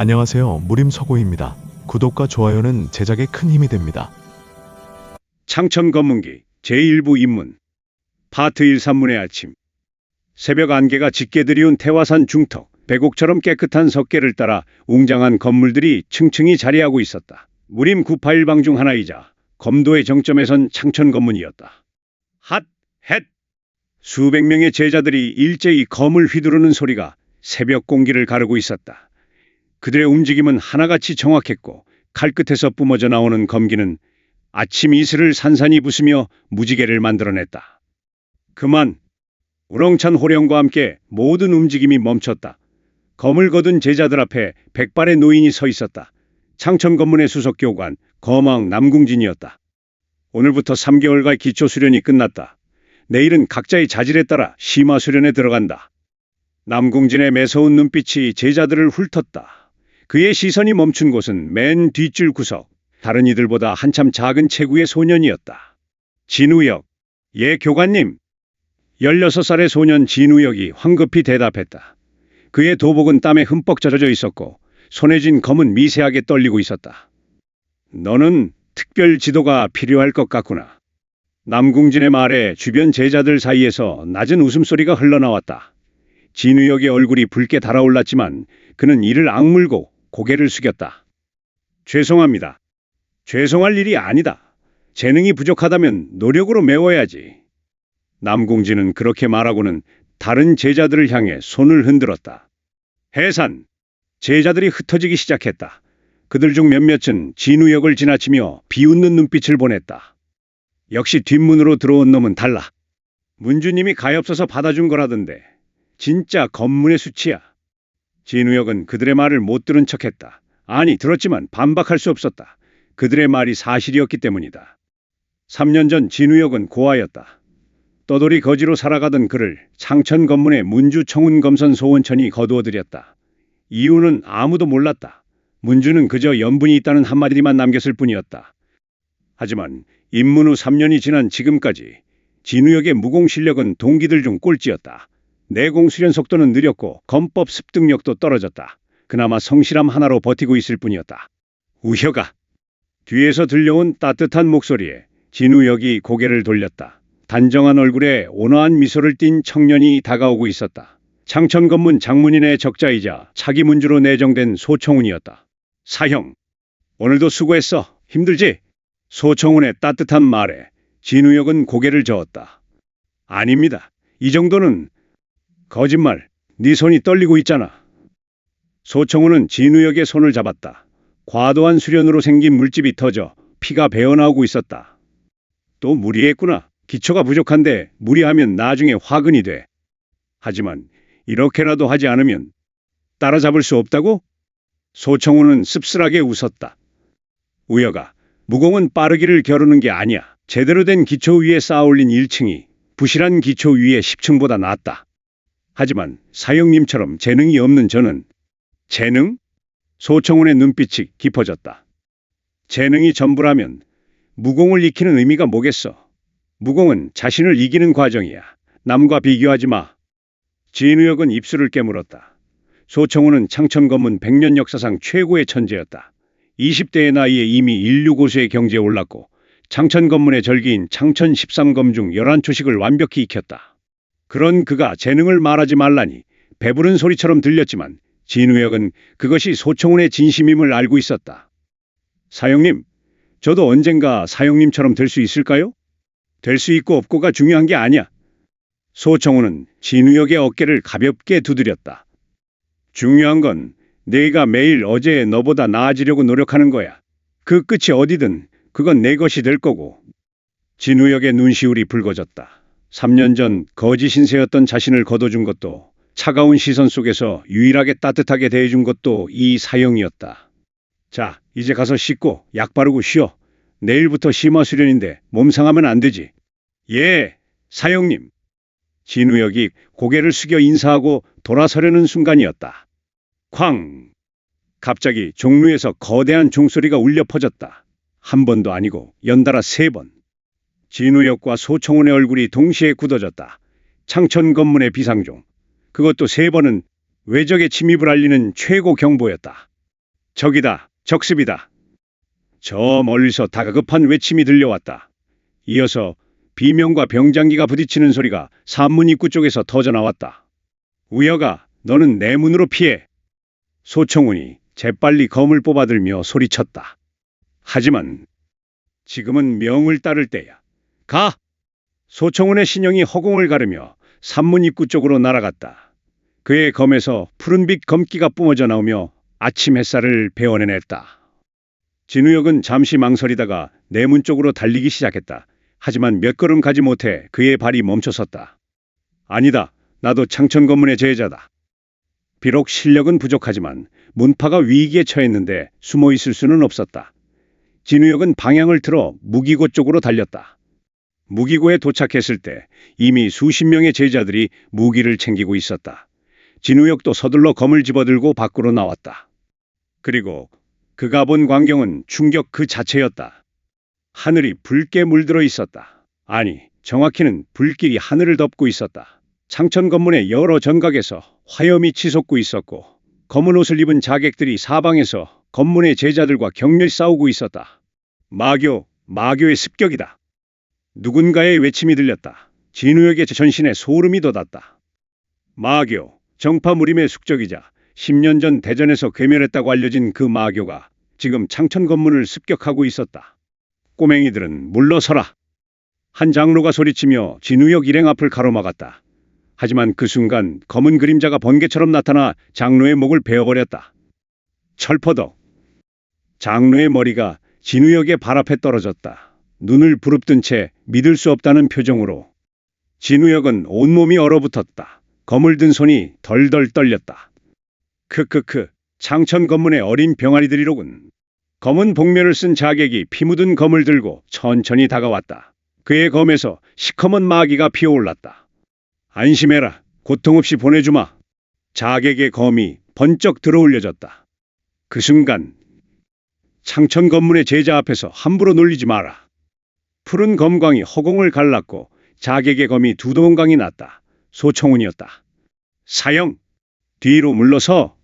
안녕하세요. 무림서고입니다. 구독과 좋아요는 제작에 큰 힘이 됩니다. 창천검문기 제1부 입문 파트 1 산문의 아침 새벽 안개가 짙게 드리운 태화산 중턱 백옥처럼 깨끗한 석계를 따라 웅장한 건물들이 층층이 자리하고 있었다. 무림 981방 중 하나이자 검도의 정점에선 창천검문이었다. 핫! 헷! 수백 명의 제자들이 일제히 검을 휘두르는 소리가 새벽 공기를 가르고 있었다. 그들의 움직임은 하나같이 정확했고 칼끝에서 뿜어져 나오는 검기는 아침 이슬을 산산이 부수며 무지개를 만들어냈다. 그만! 우렁찬 호령과 함께 모든 움직임이 멈췄다. 검을 거둔 제자들 앞에 백발의 노인이 서 있었다. 창천검문의 수석교관 거망 남궁진이었다. 오늘부터 3개월간 기초수련이 끝났다. 내일은 각자의 자질에 따라 심화수련에 들어간다. 남궁진의 매서운 눈빛이 제자들을 훑었다. 그의 시선이 멈춘 곳은 맨 뒷줄 구석, 다른 이들보다 한참 작은 체구의 소년이었다. 진우혁, 예 교관님. 16살의 소년 진우혁이 황급히 대답했다. 그의 도복은 땀에 흠뻑 젖어져 있었고 손에 쥔 검은 미세하게 떨리고 있었다. 너는 특별 지도가 필요할 것 같구나. 남궁진의 말에 주변 제자들 사이에서 낮은 웃음소리가 흘러나왔다. 진우혁의 얼굴이 붉게 달아올랐지만 그는 이를 악물고 고개를 숙였다. 죄송합니다. 죄송할 일이 아니다. 재능이 부족하다면 노력으로 메워야지. 남궁진은 그렇게 말하고는 다른 제자들을 향해 손을 흔들었다. 해산! 제자들이 흩어지기 시작했다. 그들 중 몇몇은 진우혁을 지나치며 비웃는 눈빛을 보냈다. 역시 뒷문으로 들어온 놈은 달라. 문주님이 가엾어서 받아준 거라던데. 진짜 검문의 수치야. 진우혁은 그들의 말을 못 들은 척했다. 아니, 들었지만 반박할 수 없었다. 그들의 말이 사실이었기 때문이다. 3년 전 진우혁은 고아였다. 떠돌이 거지로 살아가던 그를 창천검문의 문주 청운검선 소원천이 거두어들였다. 이유는 아무도 몰랐다. 문주는 그저 연분이 있다는 한마디만 남겼을 뿐이었다. 하지만 입문 후 3년이 지난 지금까지 진우혁의 무공 실력은 동기들 중 꼴찌였다. 내공 수련 속도는 느렸고 검법 습득력도 떨어졌다. 그나마 성실함 하나로 버티고 있을 뿐이었다. 우혁아! 뒤에서 들려온 따뜻한 목소리에 진우혁이 고개를 돌렸다. 단정한 얼굴에 온화한 미소를 띤 청년이 다가오고 있었다. 창천검문 장문인의 적자이자 차기 문주로 내정된 소청운이었다. 사형! 오늘도 수고했어. 힘들지? 소청운의 따뜻한 말에 진우혁은 고개를 저었다. 아닙니다. 이 정도는... 거짓말. 네 손이 떨리고 있잖아. 소청운은 진우혁의 손을 잡았다. 과도한 수련으로 생긴 물집이 터져 피가 배어나오고 있었다. 또 무리했구나. 기초가 부족한데 무리하면 나중에 화근이 돼. 하지만 이렇게라도 하지 않으면 따라잡을 수 없다고? 소청운은 씁쓸하게 웃었다. 우혁아, 무공은 빠르기를 겨루는 게 아니야. 제대로 된 기초 위에 쌓아올린 1층이 부실한 기초 위에 10층보다 낫다. 하지만 사형님처럼 재능이 없는 저는... 재능? 소청운의 눈빛이 깊어졌다. 재능이 전부라면 무공을 익히는 의미가 뭐겠어? 무공은 자신을 이기는 과정이야. 남과 비교하지 마. 진우혁은 입술을 깨물었다. 소청운은 창천검문 100년 역사상 최고의 천재였다. 20대의 나이에 이미 인류 고수의 경지에 올랐고 창천검문의 절기인 창천 13검 중 11초식을 완벽히 익혔다. 그런 그가 재능을 말하지 말라니 배부른 소리처럼 들렸지만 진우혁은 그것이 소청운의 진심임을 알고 있었다. 사형님, 저도 언젠가 사형님처럼 될 수 있을까요? 될 수 있고 없고가 중요한 게 아니야. 소청운은 진우혁의 어깨를 가볍게 두드렸다. 중요한 건 네가 매일 어제의 너보다 나아지려고 노력하는 거야. 그 끝이 어디든 그건 내 것이 될 거고. 진우혁의 눈시울이 붉어졌다. 3년 전 거지 신세였던 자신을 거둬준 것도, 차가운 시선 속에서 유일하게 따뜻하게 대해준 것도 이 사형이었다. 자, 이제 가서 씻고 약 바르고 쉬어. 내일부터 심화수련인데 몸 상하면 안 되지. 예, 사형님. 진우혁이 고개를 숙여 인사하고 돌아서려는 순간이었다. 쾅! 갑자기 종루에서 거대한 종소리가 울려 퍼졌다. 한 번도 아니고 연달아 3번. 진우혁과 소청운의 얼굴이 동시에 굳어졌다. 창천검문의 비상종. 그것도 3번은 외적의 침입을 알리는 최고 경보였다. 적이다, 적습이다. 저 멀리서 다급한 외침이 들려왔다. 이어서 비명과 병장기가 부딪히는 소리가 산문 입구 쪽에서 터져나왔다. 우여가, 너는 내 문으로 피해. 소총훈이 재빨리 검을 뽑아들며 소리쳤다. 하지만 지금은 명을 따를 때야. 가! 소총훈의 신형이 허공을 가르며 산문 입구 쪽으로 날아갔다. 그의 검에서 푸른빛 검기가 뿜어져 나오며 아침 햇살을 베어내냈다. 진우혁은 잠시 망설이다가 내문 쪽으로 달리기 시작했다. 하지만 몇 걸음 가지 못해 그의 발이 멈춰섰다. 아니다. 나도 창천 검문의 제자다. 비록 실력은 부족하지만 문파가 위기에 처했는데 숨어 있을 수는 없었다. 진우혁은 방향을 틀어 무기고 쪽으로 달렸다. 무기고에 도착했을 때 이미 수십 명의 제자들이 무기를 챙기고 있었다. 진우혁도 서둘러 검을 집어들고 밖으로 나왔다. 그리고 그가 본 광경은 충격 그 자체였다. 하늘이 붉게 물들어 있었다. 아니, 정확히는 불길이 하늘을 덮고 있었다. 창천 검문의 여러 전각에서 화염이 치솟고 있었고 검은 옷을 입은 자객들이 사방에서 검문의 제자들과 격렬히 싸우고 있었다. 마교의 습격이다. 누군가의 외침이 들렸다. 진우혁의 전신에 소름이 돋았다. 마교, 정파무림의 숙적이자 10년 전 대전에서 괴멸했다고 알려진 그 마교가 지금 창천 검문을 습격하고 있었다. 꼬맹이들은 물러서라. 한 장로가 소리치며 진우혁 일행 앞을 가로막았다. 하지만 그 순간 검은 그림자가 번개처럼 나타나 장로의 목을 베어버렸다. 철퍼덕. 장로의 머리가 진우혁의 발 앞에 떨어졌다. 눈을 부릅뜬 채 믿을 수 없다는 표정으로. 진우혁은 온몸이 얼어붙었다. 검을 든 손이 덜덜 떨렸다. 크크크, 창천 검문의 어린 병아리들이로군. 검은 복면을 쓴 자객이 피 묻은 검을 들고 천천히 다가왔다. 그의 검에서 시커먼 마귀가 피어올랐다. 안심해라. 고통 없이 보내주마. 자객의 검이 번쩍 들어올려졌다. 그 순간 창천 검문의 제자 앞에서 함부로 놀리지 마라. 푸른 검광이 허공을 갈랐고 자객의 검이 두 동강이 났다. 소총훈이었다. 사형! 뒤로 물러서!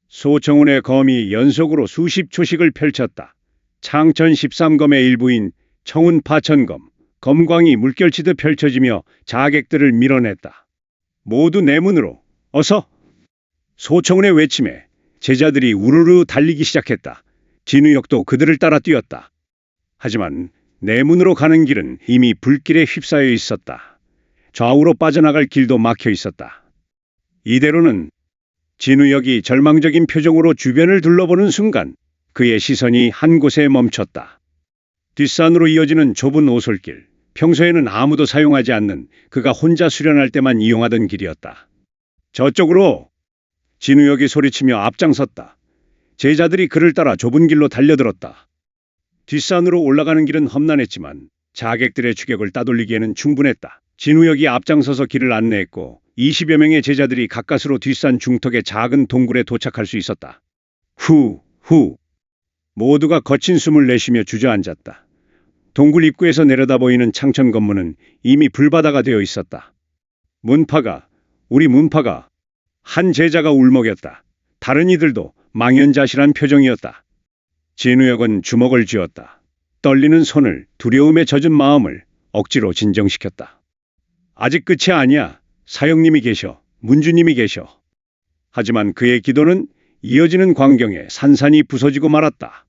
소총훈의 검이 연속으로 수십 초씩을 펼쳤다. 창천 13검의 일부인 청훈 파천검, 검광이 물결치듯 펼쳐지며 자객들을 밀어냈다. 모두 내 문으로, 어서! 소총훈의 외침에 제자들이 우르르 달리기 시작했다. 진우혁도 그들을 따라 뛰었다. 하지만 내 문으로 가는 길은 이미 불길에 휩싸여 있었다. 좌우로 빠져나갈 길도 막혀 있었다. 이대로는 진우혁이 절망적인 표정으로 주변을 둘러보는 순간 그의 시선이 한 곳에 멈췄다. 뒷산으로 이어지는 좁은 오솔길, 평소에는 아무도 사용하지 않는 그가 혼자 수련할 때만 이용하던 길이었다. 저쪽으로! 진우혁이 소리치며 앞장섰다. 제자들이 그를 따라 좁은 길로 달려들었다. 뒷산으로 올라가는 길은 험난했지만 자객들의 추격을 따돌리기에는 충분했다. 진우혁이 앞장서서 길을 안내했고 20여 명의 제자들이 가까스로 뒷산 중턱의 작은 동굴에 도착할 수 있었다. 후. 모두가 거친 숨을 내쉬며 주저앉았다. 동굴 입구에서 내려다 보이는 창천 검문은 이미 불바다가 되어 있었다. 우리 문파가, 한 제자가 울먹였다. 다른 이들도 망연자실한 표정이었다. 진우혁은 주먹을 쥐었다. 떨리는 손을, 두려움에 젖은 마음을 억지로 진정시켰다. 아직 끝이 아니야. 사형님이 계셔. 문주님이 계셔. 하지만 그의 기도는 이어지는 광경에 산산이 부서지고 말았다.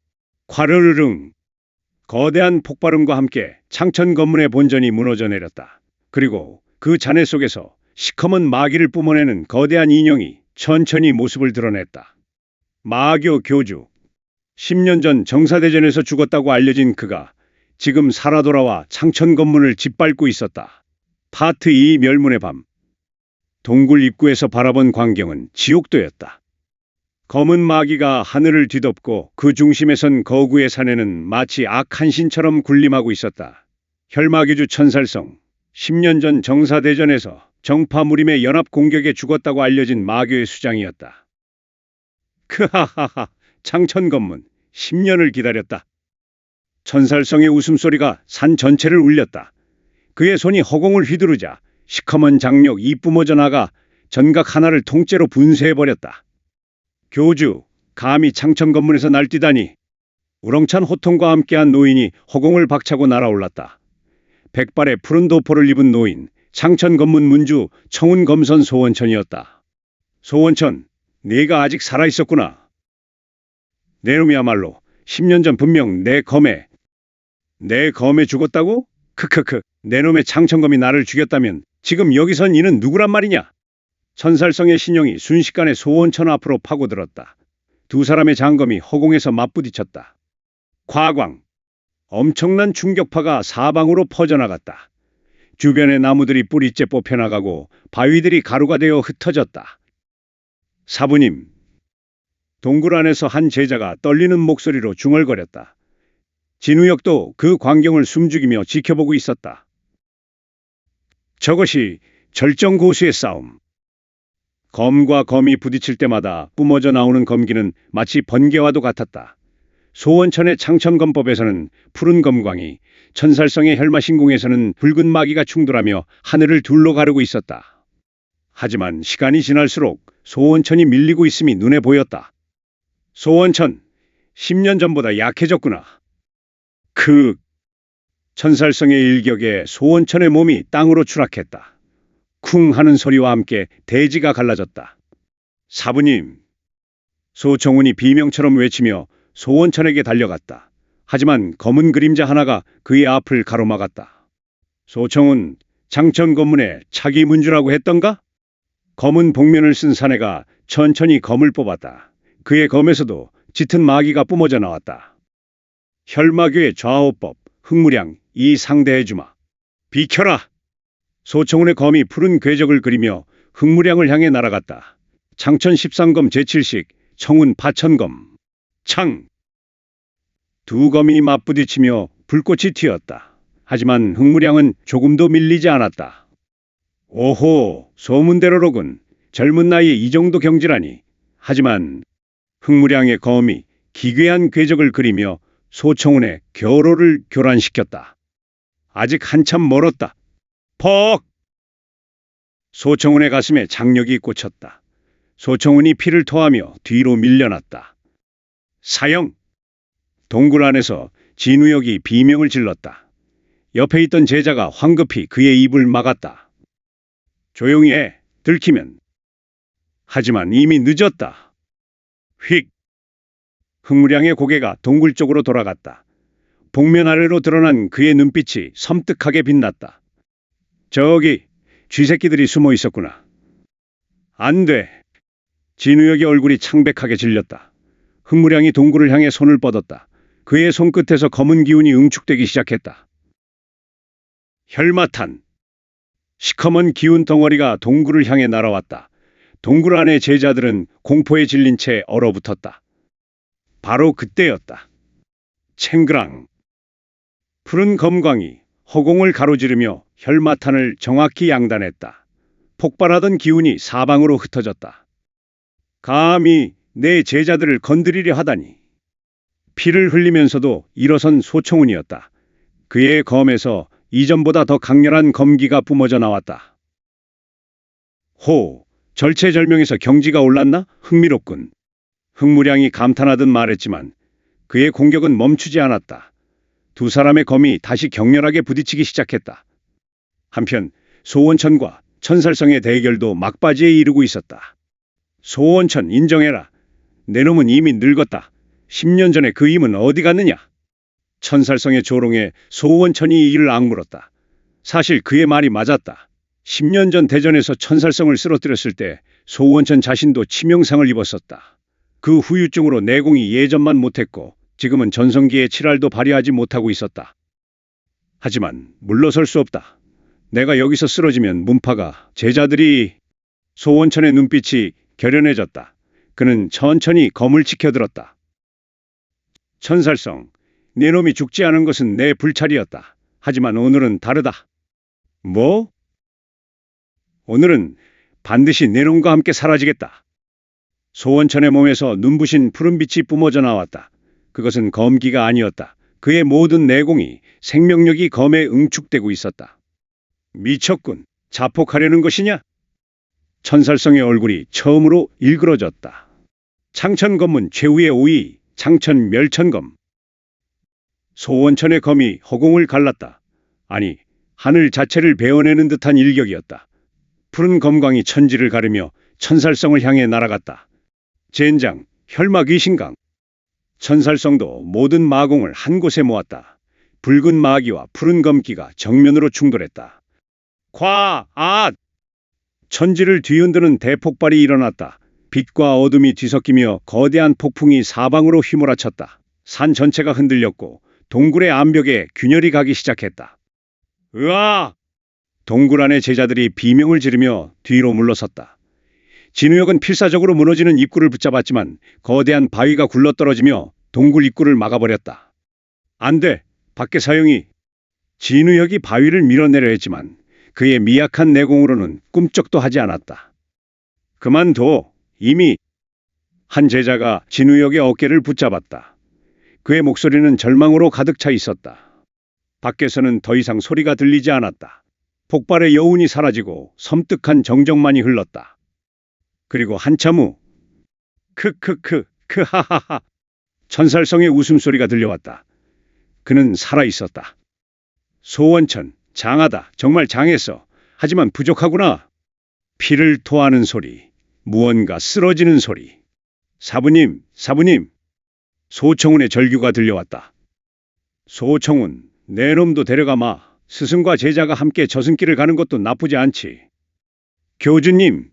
콰르르릉. 거대한 폭발음과 함께 창천 검문의 본전이 무너져 내렸다. 그리고 그 잔해 속에서 시커먼 마귀를 뿜어내는 거대한 인형이 천천히 모습을 드러냈다. 마교 교주. 10년 전 정사대전에서 죽었다고 알려진 그가 지금 살아 돌아와 창천 검문을 짓밟고 있었다. 파트 2 멸문의 밤. 동굴 입구에서 바라본 광경은 지옥도였다. 검은 마귀가 하늘을 뒤덮고 그 중심에 선 거구의 산에는 마치 악한 신처럼 군림하고 있었다. 혈마교주 천살성. 10년 전 정사대전에서 정파무림의 연합 공격에 죽었다고 알려진 마교의 수장이었다. 크하하하. 창천검문 10년을 기다렸다. 천살성의 웃음소리가 산 전체를 울렸다. 그의 손이 허공을 휘두르자 시커먼 장력이 뿜어져 나가 전각 하나를 통째로 분쇄해버렸다. 교주, 감히 창천 건문에서 날뛰다니. 우렁찬 호통과 함께한 노인이 허공을 박차고 날아올랐다. 백발의 푸른 도포를 입은 노인, 창천 건문 문주 청운 검선 소원천이었다. 소원천, 네가 아직 살아있었구나. 내 놈이야말로 10년 전 분명 내 검에 죽었다고? 크크크, 내 놈의 창천검이 나를 죽였다면 지금 여기선 이는 누구란 말이냐? 천살성의 신용이 순식간에 소원천 앞으로 파고들었다. 두 사람의 장검이 허공에서 맞부딪혔다. 과광! 엄청난 충격파가 사방으로 퍼져나갔다. 주변의 나무들이 뿌리째 뽑혀나가고 바위들이 가루가 되어 흩어졌다. 사부님! 동굴 안에서 한 제자가 떨리는 목소리로 중얼거렸다. 진우역도 그 광경을 숨죽이며 지켜보고 있었다. 저것이 절정고수의 싸움. 검과 검이 부딪힐 때마다 뿜어져 나오는 검기는 마치 번개와도 같았다. 소원천의 창천검법에서는 푸른 검광이, 천살성의 혈마신공에서는 붉은 마기가 충돌하며 하늘을 둘러 가르고 있었다. 하지만 시간이 지날수록 소원천이 밀리고 있음이 눈에 보였다. 소원천, 10년 전보다 약해졌구나. 천살성의 일격에 소원천의 몸이 땅으로 추락했다. 쿵 하는 소리와 함께 대지가 갈라졌다. 사부님! 소청운이 비명처럼 외치며 소원천에게 달려갔다. 하지만 검은 그림자 하나가 그의 앞을 가로막았다. 소청운, 장천 건문에 차기 문주라고 했던가? 검은 복면을 쓴 사내가 천천히 검을 뽑았다. 그의 검에서도 짙은 마기가 뿜어져 나왔다. 혈마교의 좌호법, 흑무량, 이 상대해주마. 비켜라! 소청운의 검이 푸른 궤적을 그리며 흑무량을 향해 날아갔다. 장천 13검 제7식, 청운 파천검. 창! 두 검이 맞부딪히며 불꽃이 튀었다. 하지만 흑무량은 조금도 밀리지 않았다. 오호, 소문대로로군. 젊은 나이에 이 정도 경지라니. 하지만 흑무량의 검이 기괴한 궤적을 그리며 소청운의 겨로를 교란시켰다. 아직 한참 멀었다. 퍽! 소청운의 가슴에 장력이 꽂혔다. 소청운이 피를 토하며 뒤로 밀려났다. 사형! 동굴 안에서 진우역이 비명을 질렀다. 옆에 있던 제자가 황급히 그의 입을 막았다. 조용히 해, 들키면. 하지만 이미 늦었다. 휙! 흑무량의 고개가 동굴 쪽으로 돌아갔다. 복면 아래로 드러난 그의 눈빛이 섬뜩하게 빛났다. 저기, 쥐새끼들이 숨어 있었구나. 안 돼. 진우역의 얼굴이 창백하게 질렸다. 흑무량이 동굴을 향해 손을 뻗었다. 그의 손끝에서 검은 기운이 응축되기 시작했다. 혈마탄. 시커먼 기운 덩어리가 동굴을 향해 날아왔다. 동굴 안의 제자들은 공포에 질린 채 얼어붙었다. 바로 그때였다. 챙그랑. 푸른 검광이 허공을 가로지르며 혈마탄을 정확히 양단했다. 폭발하던 기운이 사방으로 흩어졌다. 감히 내 제자들을 건드리려 하다니. 피를 흘리면서도 일어선 소청운이었다. 그의 검에서 이전보다 더 강렬한 검기가 뿜어져 나왔다. 호, 절체절명에서 경지가 올랐나? 흥미롭군. 흑무량이 감탄하듯 말했지만 그의 공격은 멈추지 않았다. 두 사람의 검이 다시 격렬하게 부딪히기 시작했다. 한편 소원천과 천살성의 대결도 막바지에 이르고 있었다. 소원천, 인정해라. 내 놈은 이미 늙었다. 10년 전에 그 힘은 어디 갔느냐? 천살성의 조롱에 소원천이 이를 악물었다. 사실 그의 말이 맞았다. 10년 전 대전에서 천살성을 쓰러뜨렸을 때 소원천 자신도 치명상을 입었었다. 그 후유증으로 내공이 예전만 못했고 지금은 전성기의 칠알도 발휘하지 못하고 있었다. 하지만 물러설 수 없다. 내가 여기서 쓰러지면 문파가, 제자들이... 소원천의 눈빛이 결연해졌다. 그는 천천히 검을 치켜들었다. 천살성, 네 놈이 죽지 않은 것은 내 불찰이었다. 하지만 오늘은 다르다. 뭐? 오늘은 반드시 네 놈과 함께 사라지겠다. 소원천의 몸에서 눈부신 푸른빛이 뿜어져 나왔다. 그것은 검기가 아니었다. 그의 모든 내공이, 생명력이 검에 응축되고 있었다. 미쳤군. 자폭하려는 것이냐? 천살성의 얼굴이 처음으로 일그러졌다. 창천 검문 최후의 5위 창천 멸천검. 소원천의 검이 허공을 갈랐다. 아니, 하늘 자체를 베어내는 듯한 일격이었다. 푸른 검광이 천지를 가르며 천살성을 향해 날아갔다. 젠장, 혈마귀신강. 천살성도 모든 마공을 한 곳에 모았다. 붉은 마귀와 푸른 검기가 정면으로 충돌했다. 아! 천지를 뒤흔드는 대폭발이 일어났다. 빛과 어둠이 뒤섞이며 거대한 폭풍이 사방으로 휘몰아쳤다. 산 전체가 흔들렸고 동굴의 암벽에 균열이 가기 시작했다. 으아! 동굴 안의 제자들이 비명을 지르며 뒤로 물러섰다. 진우역은 필사적으로 무너지는 입구를 붙잡았지만 거대한 바위가 굴러떨어지며 동굴 입구를 막아버렸다. 안 돼! 밖에 사형이! 진우역이 바위를 밀어내려 했지만 그의 미약한 내공으로는 꿈쩍도 하지 않았다. 그만둬! 이미! 한 제자가 진우역의 어깨를 붙잡았다. 그의 목소리는 절망으로 가득 차 있었다. 밖에서는 더 이상 소리가 들리지 않았다. 폭발의 여운이 사라지고 섬뜩한 정적만이 흘렀다. 그리고 한참 후 크하하하 천살성의 웃음소리가 들려왔다. 그는 살아있었다. 소원천, 장하다. 정말 장했어. 하지만 부족하구나. 피를 토하는 소리, 무언가 쓰러지는 소리. 사부님, 사부님. 소청훈의 절규가 들려왔다. 소청훈, 내 놈도 데려가마. 스승과 제자가 함께 저승길을 가는 것도 나쁘지 않지. 교주님.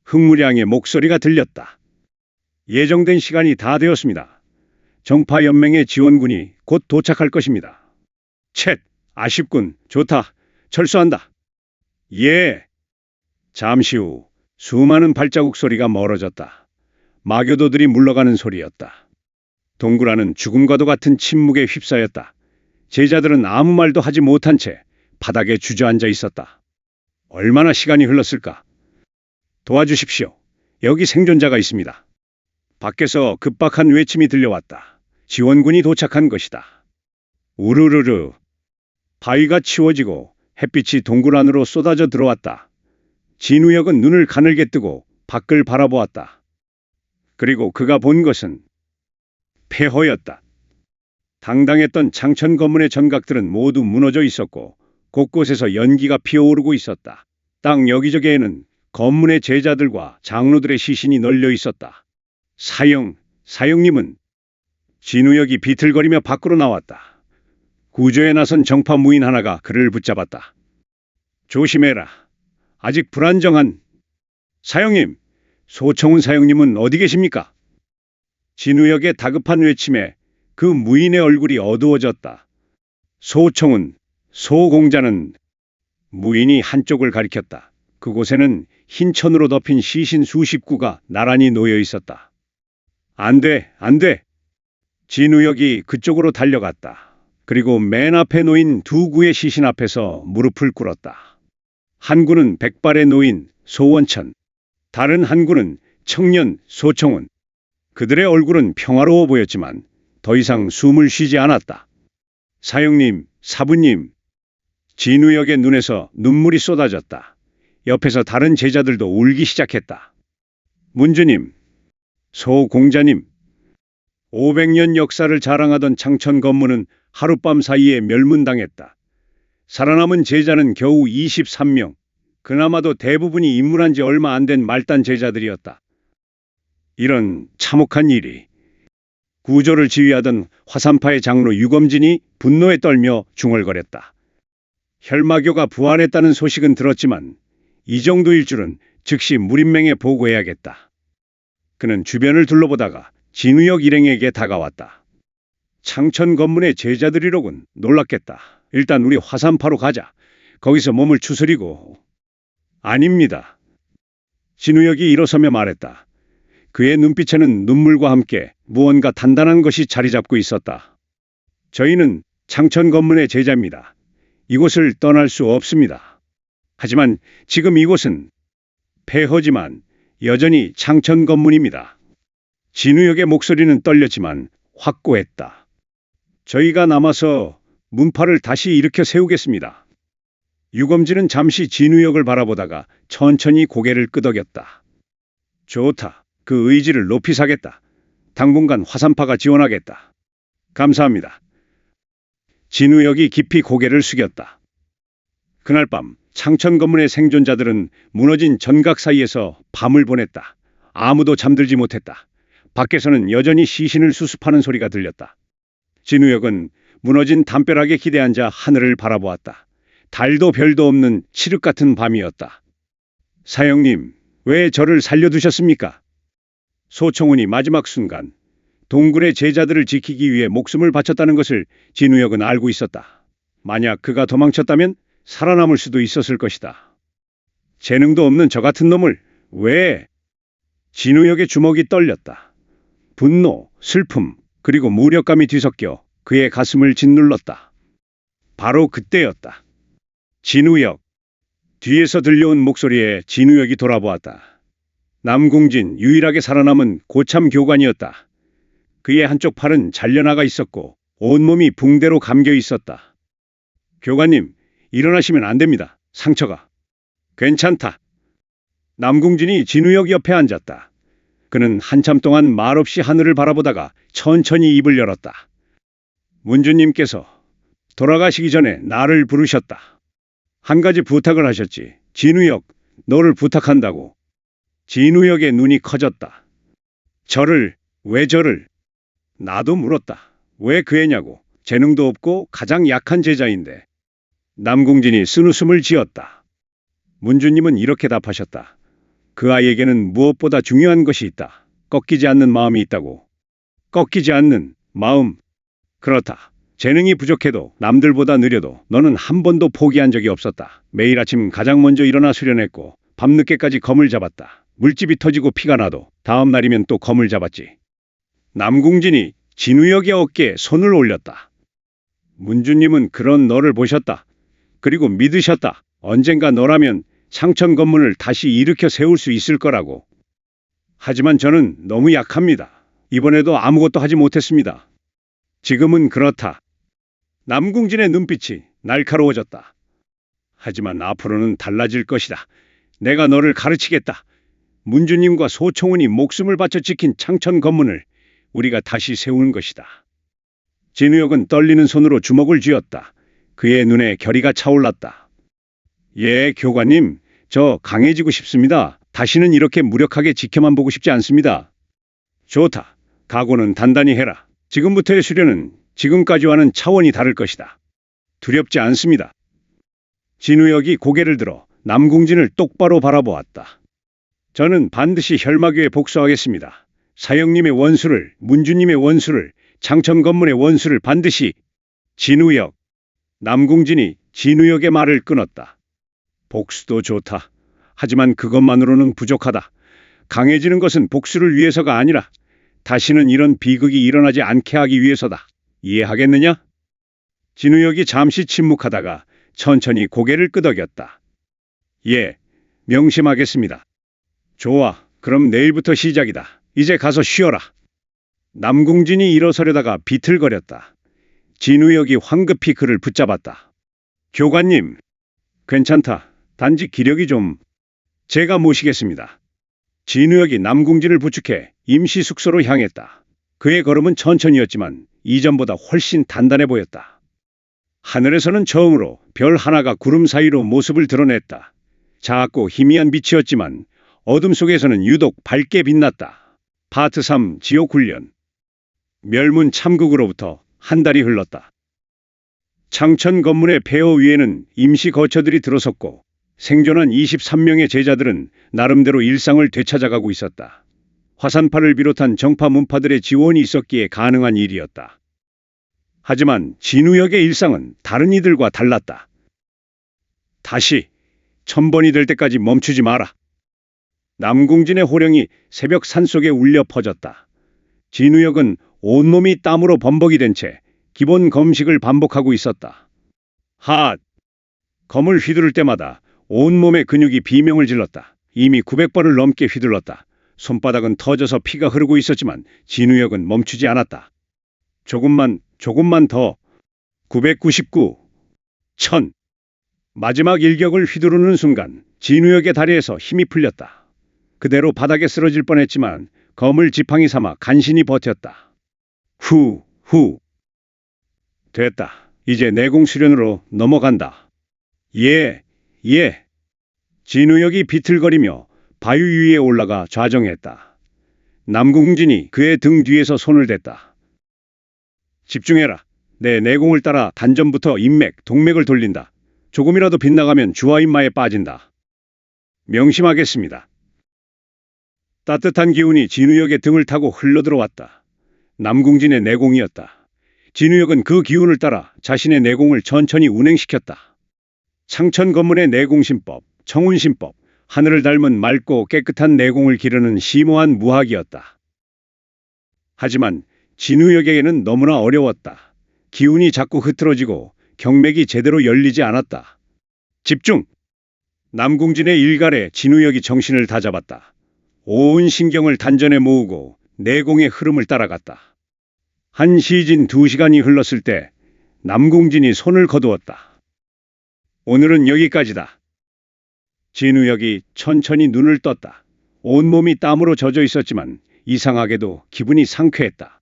흥무량의 목소리가 들렸다. 예정된 시간이 다 되었습니다. 정파연맹의 지원군이 곧 도착할 것입니다. 쳇, 아쉽군. 좋다. 철수한다. 예. 잠시 후 수많은 발자국 소리가 멀어졌다. 마교도들이 물러가는 소리였다. 동굴 안은 죽음과도 같은 침묵에 휩싸였다. 제자들은 아무 말도 하지 못한 채 바닥에 주저앉아 있었다. 얼마나 시간이 흘렀을까? 도와주십시오. 여기 생존자가 있습니다. 밖에서 급박한 외침이 들려왔다. 지원군이 도착한 것이다. 우르르르. 바위가 치워지고 햇빛이 동굴 안으로 쏟아져 들어왔다. 진우역은 눈을 가늘게 뜨고 밖을 바라보았다. 그리고 그가 본 것은 폐허였다. 당당했던 창천 건물의 전각들은 모두 무너져 있었고 곳곳에서 연기가 피어오르고 있었다. 땅 여기저기에는 검문의 제자들과 장로들의 시신이 널려 있었다. 사형님은 진우역이 비틀거리며 밖으로 나왔다. 구조에 나선 정파 무인 하나가 그를 붙잡았다. 조심해라. 아직 불안정한. 사형님, 소청훈 사형님은 어디 계십니까? 진우역의 다급한 외침에 그 무인의 얼굴이 어두워졌다. 소청훈, 소공자는. 무인이 한쪽을 가리켰다. 그곳에는 흰 천으로 덮인 시신 수십 구가 나란히 놓여 있었다. 안 돼, 안 돼. 진우역이 그쪽으로 달려갔다. 그리고 맨 앞에 놓인 두 구의 시신 앞에서 무릎을 꿇었다. 한 구는 백발의 노인 소원천, 다른 한 구는 청년 소청훈. 그들의 얼굴은 평화로워 보였지만 더 이상 숨을 쉬지 않았다. 사형님, 사부님. 진우역의 눈에서 눈물이 쏟아졌다. 옆에서 다른 제자들도 울기 시작했다. 문주님, 소공자님. 500년 역사를 자랑하던 창천 건물은 하룻밤 사이에 멸문당했다. 살아남은 제자는 겨우 23명. 그나마도 대부분이 입문한 지 얼마 안 된 말단 제자들이었다. 이런 참혹한 일이. 구조를 지휘하던 화산파의 장로 유검진이 분노에 떨며 중얼거렸다. 혈마교가 부활했다는 소식은 들었지만 이 정도일 줄은 즉시 무림맹에 보고해야겠다. 그는 주변을 둘러보다가 진우역 일행에게 다가왔다. 창천 건문의 제자들이로군. 놀랐겠다. 일단 우리 화산파로 가자. 거기서 몸을 추스리고. 아닙니다. 진우역이 일어서며 말했다. 그의 눈빛에는 눈물과 함께 무언가 단단한 것이 자리 잡고 있었다. 저희는 창천 건문의 제자입니다. 이곳을 떠날 수 없습니다. 하지만 지금 이곳은 폐허지만 여전히 창천 건문입니다. 진우역의 목소리는 떨렸지만 확고했다. 저희가 남아서 문파를 다시 일으켜 세우겠습니다. 유검진은 잠시 진우역을 바라보다가 천천히 고개를 끄덕였다. 좋다. 그 의지를 높이 사겠다. 당분간 화산파가 지원하겠다. 감사합니다. 진우혁이 깊이 고개를 숙였다. 그날 밤 창천 건물의 생존자들은 무너진 전각 사이에서 밤을 보냈다. 아무도 잠들지 못했다. 밖에서는 여전히 시신을 수습하는 소리가 들렸다. 진우혁은 무너진 담벼락에 기대앉아 하늘을 바라보았다. 달도 별도 없는 칠흑 같은 밤이었다. 사형님, 왜 저를 살려두셨습니까? 소총훈이 마지막 순간 동굴의 제자들을 지키기 위해 목숨을 바쳤다는 것을 진우혁은 알고 있었다. 만약 그가 도망쳤다면 살아남을 수도 있었을 것이다. 재능도 없는 저 같은 놈을 왜? 진우혁의 주먹이 떨렸다. 분노, 슬픔, 그리고 무력감이 뒤섞여 그의 가슴을 짓눌렀다. 바로 그때였다. 진우혁. 뒤에서 들려온 목소리에 진우혁이 돌아보았다. 남궁진, 유일하게 살아남은 고참 교관이었다. 그의 한쪽 팔은 잘려나가 있었고 온몸이 붕대로 감겨 있었다. 교관님, 일어나시면 안 됩니다. 상처가. 괜찮다. 남궁진이 진우혁 옆에 앉았다. 그는 한참 동안 말없이 하늘을 바라보다가 천천히 입을 열었다. 문주님께서 돌아가시기 전에 나를 부르셨다. 한 가지 부탁을 하셨지. 진우혁, 너를 부탁한다고. 진우혁의 눈이 커졌다. 왜 저를? 나도 물었다. 왜 그 애냐고. 재능도 없고 가장 약한 제자인데. 남궁진이 쓴웃음을 지었다. 문주님은 이렇게 답하셨다. 그 아이에게는 무엇보다 중요한 것이 있다. 꺾이지 않는 마음이 있다고. 꺾이지 않는 마음. 그렇다. 재능이 부족해도 남들보다 느려도 너는 한 번도 포기한 적이 없었다. 매일 아침 가장 먼저 일어나 수련했고 밤늦게까지 검을 잡았다. 물집이 터지고 피가 나도 다음 날이면 또 검을 잡았지. 남궁진이 진우혁의 어깨에 손을 올렸다. 문주님은 그런 너를 보셨다. 그리고 믿으셨다. 언젠가 너라면 창천 건문을 다시 일으켜 세울 수 있을 거라고. 하지만 저는 너무 약합니다. 이번에도 아무것도 하지 못했습니다. 지금은 그렇다. 남궁진의 눈빛이 날카로워졌다. 하지만 앞으로는 달라질 것이다. 내가 너를 가르치겠다. 문주님과 소총훈이 목숨을 바쳐 지킨 창천 건문을 우리가 다시 세우는 것이다. 진우혁은 떨리는 손으로 주먹을 쥐었다. 그의 눈에 결의가 차올랐다. 예, 교관님, 저 강해지고 싶습니다. 다시는 이렇게 무력하게 지켜만 보고 싶지 않습니다. 좋다. 각오는 단단히 해라. 지금부터의 수련은 지금까지와는 차원이 다를 것이다. 두렵지 않습니다. 진우혁이 고개를 들어 남궁진을 똑바로 바라보았다. 저는 반드시 혈마교에 복수하겠습니다. 사형님의 원수를, 문주님의 원수를, 창천 건문의 원수를 반드시. 진우혁. 남궁진이 진우혁의 말을 끊었다. 복수도 좋다. 하지만 그것만으로는 부족하다. 강해지는 것은 복수를 위해서가 아니라 다시는 이런 비극이 일어나지 않게 하기 위해서다. 이해하겠느냐? 진우혁이 잠시 침묵하다가 천천히 고개를 끄덕였다. 예, 명심하겠습니다. 좋아, 그럼 내일부터 시작이다. 이제 가서 쉬어라. 남궁진이 일어서려다가 비틀거렸다. 진우혁이 황급히 그를 붙잡았다. 교관님, 괜찮다. 단지 기력이 좀. 제가 모시겠습니다. 진우혁이 남궁진을 부축해 임시 숙소로 향했다. 그의 걸음은 천천히였지만 이전보다 훨씬 단단해 보였다. 하늘에서는 처음으로 별 하나가 구름 사이로 모습을 드러냈다. 작고 희미한 빛이었지만 어둠 속에서는 유독 밝게 빛났다. 파트 3 지옥 훈련. 멸문 참국으로부터 한 달이 흘렀다. 창천 건문의 폐허 위에는 임시 거처들이 들어섰고 생존한 23명의 제자들은 나름대로 일상을 되찾아가고 있었다. 화산파를 비롯한 정파 문파들의 지원이 있었기에 가능한 일이었다. 하지만 진우혁의 일상은 다른 이들과 달랐다. 다시 1000번이 될 때까지 멈추지 마라. 남궁진의 호령이 새벽 산속에 울려 퍼졌다. 진우혁은 온몸이 땀으로 범벅이 된 채 기본 검식을 반복하고 있었다. 핫! 검을 휘두를 때마다 온몸의 근육이 비명을 질렀다. 이미 900번을 넘게 휘둘렀다. 손바닥은 터져서 피가 흐르고 있었지만 진우혁은 멈추지 않았다. 조금만 더. 999. 1000. 마지막 일격을 휘두르는 순간 진우혁의 다리에서 힘이 풀렸다. 그대로 바닥에 쓰러질 뻔했지만 검을 지팡이 삼아 간신히 버텼다. 후. 됐다. 이제 내공 수련으로 넘어간다. 예. 진우혁이 비틀거리며 바위 위에 올라가 좌정했다. 남궁진이 그의 등 뒤에서 손을 댔다. 집중해라. 내 내공을 따라 단전부터 인맥, 동맥을 돌린다. 조금이라도 빗나가면 주화인마에 빠진다. 명심하겠습니다. 따뜻한 기운이 진우혁의 등을 타고 흘러들어왔다. 남궁진의 내공이었다. 진우혁은 그 기운을 따라 자신의 내공을 천천히 운행시켰다. 창천 건물의 내공신법, 청운신법, 하늘을 닮은 맑고 깨끗한 내공을 기르는 심오한 무학이었다. 하지만 진우혁에게는 너무나 어려웠다. 기운이 자꾸 흐트러지고 경맥이 제대로 열리지 않았다. 집중! 남궁진의 일갈에 진우혁이 정신을 다잡았다. 온 신경을 단전에 모으고 내공의 흐름을 따라갔다. 한 시진 2시간이 흘렀을 때 남궁진이 손을 거두었다. 오늘은 여기까지다. 진우혁이 천천히 눈을 떴다. 온몸이 땀으로 젖어 있었지만 이상하게도 기분이 상쾌했다.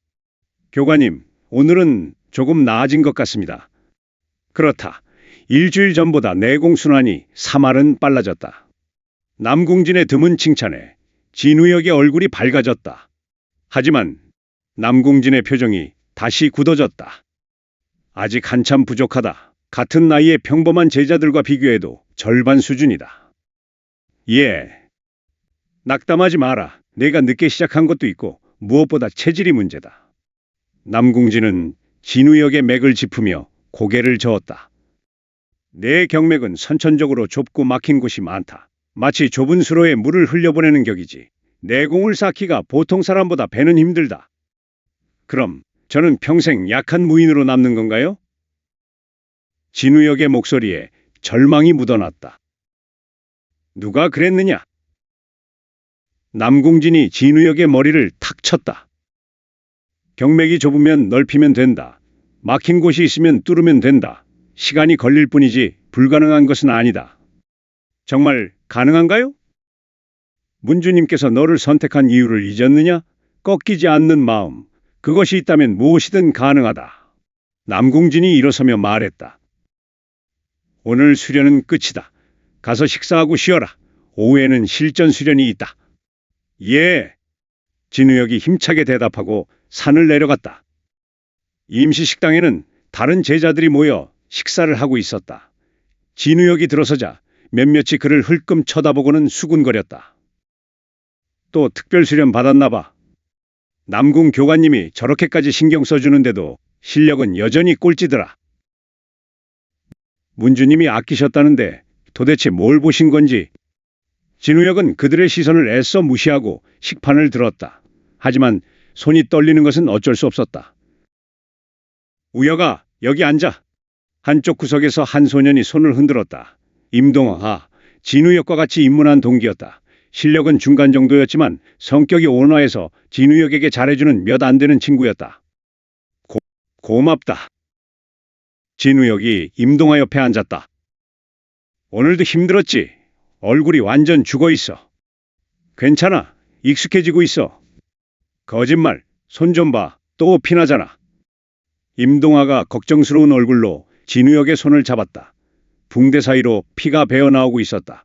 교관님, 오늘은 조금 나아진 것 같습니다. 그렇다. 일주일 전보다 내공순환이 3할은 빨라졌다. 남궁진의 드문 칭찬에 진우혁의 얼굴이 밝아졌다. 하지만 남궁진의 표정이 다시 굳어졌다. 아직 한참 부족하다. 같은 나이의 평범한 제자들과 비교해도 절반 수준이다. 예. 낙담하지 마라. 내가 늦게 시작한 것도 있고 무엇보다 체질이 문제다. 남궁진은 진우혁의 맥을 짚으며 고개를 저었다. 내 경맥은 선천적으로 좁고 막힌 곳이 많다. 마치 좁은 수로에 물을 흘려보내는 격이지. 내공을 쌓기가 보통 사람보다 배는 힘들다. 그럼 저는 평생 약한 무인으로 남는 건가요? 진우혁의 목소리에 절망이 묻어났다. 누가 그랬느냐? 남궁진이 진우혁의 머리를 탁 쳤다. 경맥이 좁으면 넓히면 된다. 막힌 곳이 있으면 뚫으면 된다. 시간이 걸릴 뿐이지 불가능한 것은 아니다. 정말 가능한가요? 문주님께서 너를 선택한 이유를 잊었느냐? 꺾이지 않는 마음. 그것이 있다면 무엇이든 가능하다. 남궁진이 일어서며 말했다. 오늘 수련은 끝이다. 가서 식사하고 쉬어라. 오후에는 실전 수련이 있다. 예. 진우혁이 힘차게 대답하고 산을 내려갔다. 임시식당에는 다른 제자들이 모여 식사를 하고 있었다. 진우혁이 들어서자 몇몇이 그를 흘끔 쳐다보고는 수군거렸다. 또 특별 수련 받았나 봐. 남궁 교관님이 저렇게까지 신경 써주는데도 실력은 여전히 꼴찌더라. 문주님이 아끼셨다는데 도대체 뭘 보신 건지. 진우혁은 그들의 시선을 애써 무시하고 식판을 들었다. 하지만 손이 떨리는 것은 어쩔 수 없었다. 우혁아, 여기 앉아. 한쪽 구석에서 한 소년이 손을 흔들었다. 임동아, 진우혁과 같이 입문한 동기였다. 실력은 중간 정도였지만 성격이 온화해서 진우혁에게 잘해주는 몇 안 되는 친구였다. 고맙다. 진우혁이 임동아 옆에 앉았다. 오늘도 힘들었지? 얼굴이 완전 죽어 있어. 괜찮아. 익숙해지고 있어. 거짓말. 손 좀 봐. 또 피나잖아. 임동아가 걱정스러운 얼굴로 진우혁의 손을 잡았다. 붕대 사이로 피가 배어나오고 있었다.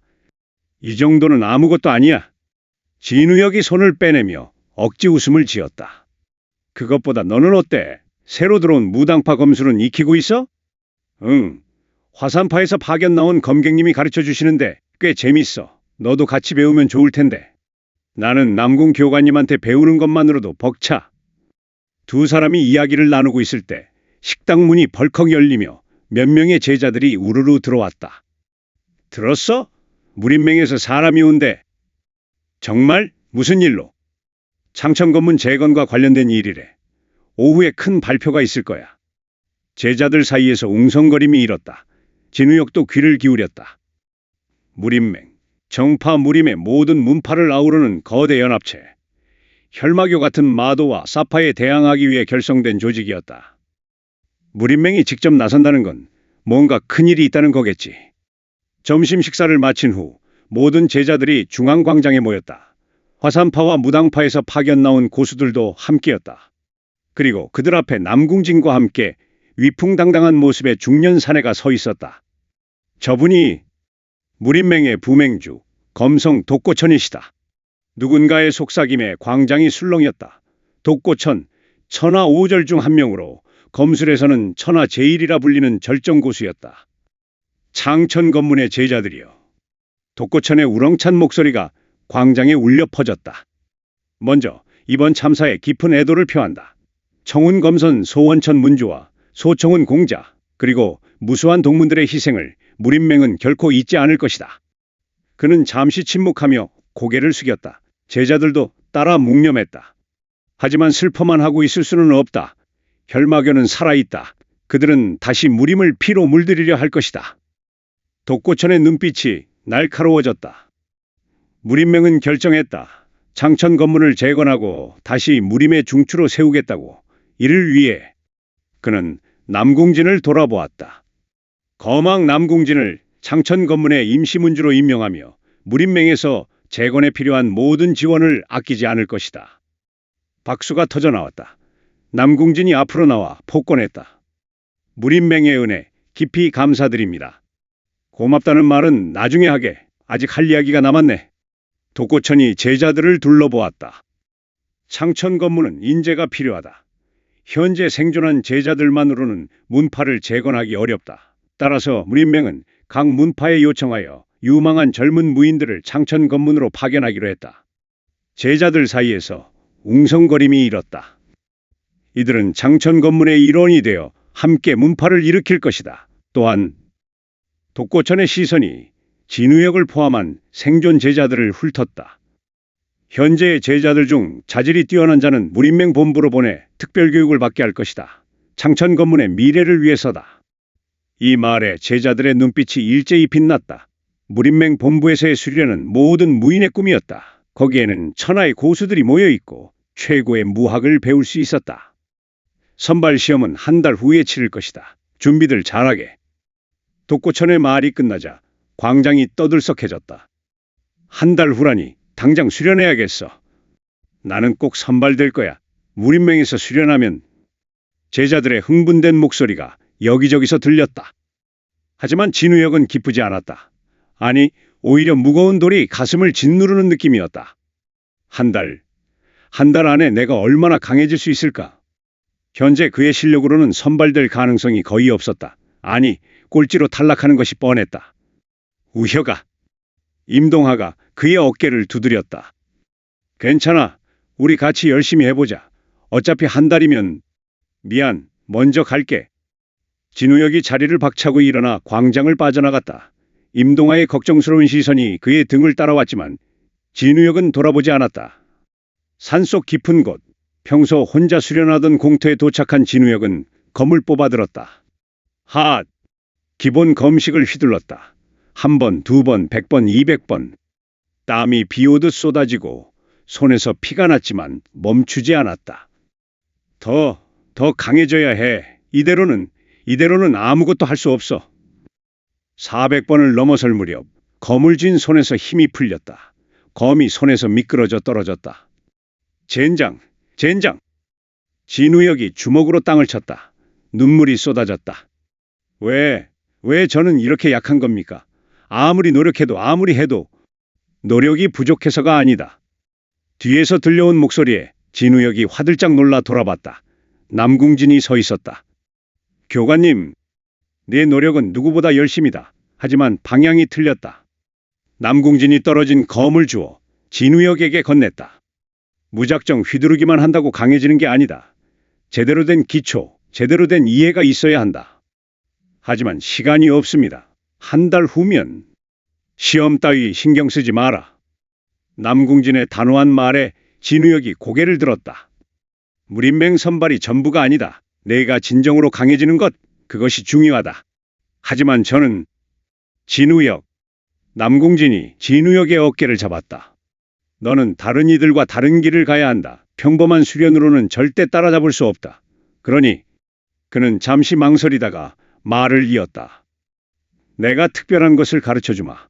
이 정도는 아무것도 아니야. 진우혁이 손을 빼내며 억지 웃음을 지었다. 그것보다 너는 어때? 새로 들어온 무당파 검술은 익히고 있어? 응. 화산파에서 파견 나온 검객님이 가르쳐 주시는데 꽤 재밌어. 너도 같이 배우면 좋을 텐데. 나는 남궁 교관님한테 배우는 것만으로도 벅차. 두 사람이 이야기를 나누고 있을 때 식당 문이 벌컥 열리며 몇 명의 제자들이 우르르 들어왔다. 들었어? 무림맹에서 사람이 온대. 정말? 무슨 일로? 창천건문 재건과 관련된 일이래. 오후에 큰 발표가 있을 거야. 제자들 사이에서 웅성거림이 일었다. 진우혁도 귀를 기울였다. 무림맹, 정파 무림의 모든 문파를 아우르는 거대 연합체. 혈마교 같은 마도와 사파에 대항하기 위해 결성된 조직이었다. 무림맹이 직접 나선다는 건 뭔가 큰일이 있다는 거겠지. 점심 식사를 마친 후 모든 제자들이 중앙광장에 모였다. 화산파와 무당파에서 파견 나온 고수들도 함께였다. 그리고 그들 앞에 남궁진과 함께 위풍당당한 모습의 중년 사내가 서 있었다. 저분이 무림맹의 부맹주 검성 독고천이시다. 누군가의 속삭임에 광장이 술렁였다. 독고천, 천하 5절 중 한 명으로 검술에서는 천하 제일이라 불리는 절정고수였다. 창천 검문의 제자들이여. 독고천의 우렁찬 목소리가 광장에 울려 퍼졌다. 먼저 이번 참사에 깊은 애도를 표한다. 청운 검선 소원천 문주와 소청운 공자 그리고 무수한 동문들의 희생을 무림맹은 결코 잊지 않을 것이다. 그는 잠시 침묵하며 고개를 숙였다. 제자들도 따라 묵념했다. 하지만 슬퍼만 하고 있을 수는 없다. 혈마교는 살아있다. 그들은 다시 무림을 피로 물들이려 할 것이다. 독고천의 눈빛이 날카로워졌다. 무림맹은 결정했다. 창천 건문을 재건하고 다시 무림의 중추로 세우겠다고. 이를 위해 그는 남궁진을 돌아보았다. 거망 남궁진을 창천 건문의 임시문주로 임명하며 무림맹에서 재건에 필요한 모든 지원을 아끼지 않을 것이다. 박수가 터져 나왔다. 남궁진이 앞으로 나와 폭권했다. 무림맹의 은혜 깊이 감사드립니다. 고맙다는 말은 나중에 하게. 아직 할 이야기가 남았네. 독고천이 제자들을 둘러보았다. 창천 건문은 인재가 필요하다. 현재 생존한 제자들만으로는 문파를 재건하기 어렵다. 따라서 무림맹은 각 문파에 요청하여 유망한 젊은 무인들을 창천 건문으로 파견하기로 했다. 제자들 사이에서 웅성거림이 일었다. 이들은 창천 건문의 일원이 되어 함께 문파를 일으킬 것이다. 또한 독고천의 시선이 진우역을 포함한 생존 제자들을 훑었다. 현재의 제자들 중 자질이 뛰어난 자는 무림맹 본부로 보내 특별교육을 받게 할 것이다. 창천 건문의 미래를 위해서다. 이 말에 제자들의 눈빛이 일제히 빛났다. 무림맹 본부에서의 수련은 모든 무인의 꿈이었다. 거기에는 천하의 고수들이 모여있고 최고의 무학을 배울 수 있었다. 선발 시험은 한 달 후에 치를 것이다. 준비들 잘하게. 독고천의 말이 끝나자 광장이 떠들썩해졌다. 한 달 후라니 당장 수련해야겠어. 나는 꼭 선발될 거야. 무림맹에서 수련하면. 제자들의 흥분된 목소리가 여기저기서 들렸다. 하지만 진우역은 기쁘지 않았다. 아니, 오히려 무거운 돌이 가슴을 짓누르는 느낌이었다. 한 달 안에 내가 얼마나 강해질 수 있을까? 현재 그의 실력으로는 선발될 가능성이 거의 없었다. 아니, 꼴찌로 탈락하는 것이 뻔했다. 우혁아, 임동하가 그의 어깨를 두드렸다. 괜찮아. 우리 같이 열심히 해보자. 어차피 한 달이면. 미안, 먼저 갈게. 진우혁이 자리를 박차고 일어나 광장을 빠져나갔다. 임동하의 걱정스러운 시선이 그의 등을 따라왔지만 진우혁은 돌아보지 않았다. 산속 깊은 곳, 평소 혼자 수련하던 공터에 도착한 진우혁은 검을 뽑아들었다. 하! 기본 검식을 휘둘렀다. 1번, 2번, 100번, 200번. 땀이 비오듯 쏟아지고 손에서 피가 났지만 멈추지 않았다. 더 강해져야 해. 이대로는 아무것도 할 수 없어. 400번을 넘어설 무렵 검을 쥔 손에서 힘이 풀렸다. 검이 손에서 미끄러져 떨어졌다. 젠장! 진우혁이 주먹으로 땅을 쳤다. 눈물이 쏟아졌다. 왜 저는 이렇게 약한 겁니까? 아무리 노력해도 아무리 해도 노력이 부족해서가 아니다. 뒤에서 들려온 목소리에 진우혁이 화들짝 놀라 돌아봤다. 남궁진이 서 있었다. 교관님, 내 노력은 누구보다 열심이다. 하지만 방향이 틀렸다. 남궁진이 떨어진 검을 주어 진우혁에게 건넸다. 무작정 휘두르기만 한다고 강해지는 게 아니다. 제대로 된 기초, 제대로 된 이해가 있어야 한다. 하지만 시간이 없습니다. 한 달 후면. 시험 따위 신경 쓰지 마라. 남궁진의 단호한 말에 진우혁이 고개를 들었다. 무림맹 선발이 전부가 아니다. 내가 진정으로 강해지는 것, 그것이 중요하다. 하지만 저는. 진우혁. 남궁진이 진우혁의 어깨를 잡았다. 너는 다른 이들과 다른 길을 가야 한다. 평범한 수련으로는 절대 따라잡을 수 없다. 그러니. 그는 잠시 망설이다가 말을 이었다. 내가 특별한 것을 가르쳐주마.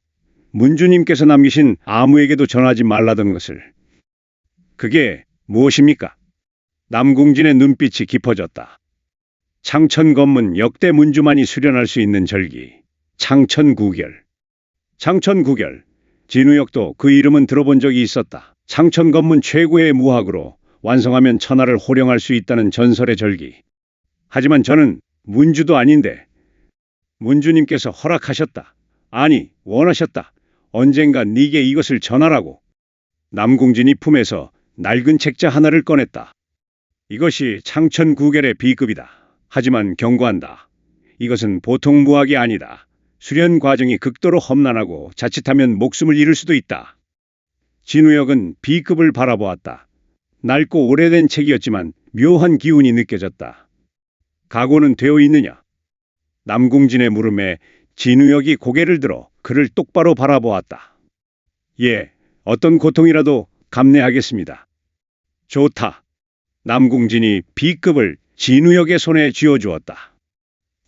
문주님께서 남기신 아무에게도 전하지 말라던 것을. 그게 무엇입니까? 남궁진의 눈빛이 깊어졌다. 창천검문 역대 문주만이 수련할 수 있는 절기, 창천구결. 창천구결, 진우역도 그 이름은 들어본 적이 있었다. 창천검문 최고의 무학으로 완성하면 천하를 호령할 수 있다는 전설의 절기. 하지만 저는 문주도 아닌데 문주님께서 허락하셨다. 아니, 원하셨다. 언젠가 네게 이것을 전하라고. 남궁진이 품에서 낡은 책자 하나를 꺼냈다. 이것이 창천구결의 B급이다. 하지만 경고한다. 이것은 보통 무학이 아니다. 수련 과정이 극도로 험난하고 자칫하면 목숨을 잃을 수도 있다. 진우역은 B급을 바라보았다. 낡고 오래된 책이었지만 묘한 기운이 느껴졌다. 각오는 되어 있느냐? 남궁진의 물음에 진우역이 고개를 들어 그를 똑바로 바라보았다. 예, 어떤 고통이라도 감내하겠습니다. 좋다. 남궁진이 B급을 진우역의 손에 쥐어주었다.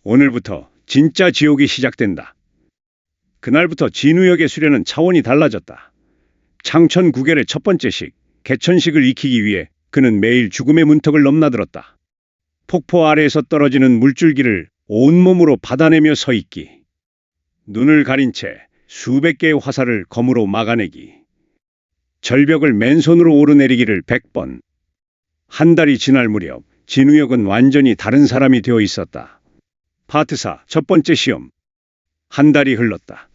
오늘부터 진짜 지옥이 시작된다. 그날부터 진우역의 수련은 차원이 달라졌다. 창천구결의 첫 번째 식, 개천식을 익히기 위해 그는 매일 죽음의 문턱을 넘나들었다. 폭포 아래에서 떨어지는 물줄기를 온몸으로 받아내며 서 있기. 눈을 가린 채 수백 개의 화살을 검으로 막아내기. 절벽을 맨손으로 오르내리기를 100번. 한 달이 지날 무렵 진우역은 완전히 다른 사람이 되어 있었다. 파트 4 첫 번째 시험. 한 달이 흘렀다.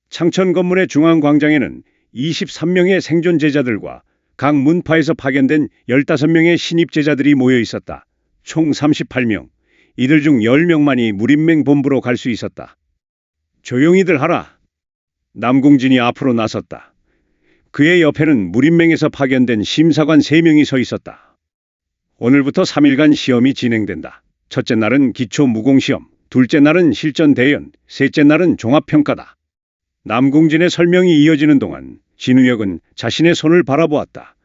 창천건물의 중앙광장에는 23명의 생존 제자들과 각 문파에서 파견된 15명의 신입 제자들이 모여 있었다. 총 38명. 이들 중 10명만이 무림맹 본부로 갈 수 있었다. 조용히들 하라. 남궁진이 앞으로 나섰다. 그의 옆에는 무림맹에서 파견된 심사관 3명이 서 있었다. 오늘부터 3일간 시험이 진행된다. 첫째 날은 기초 무공시험, 둘째 날은 실전 대연, 셋째 날은 종합평가다. 남궁진의 설명이 이어지는 동안 진우역은 자신의 손을 바라보았다.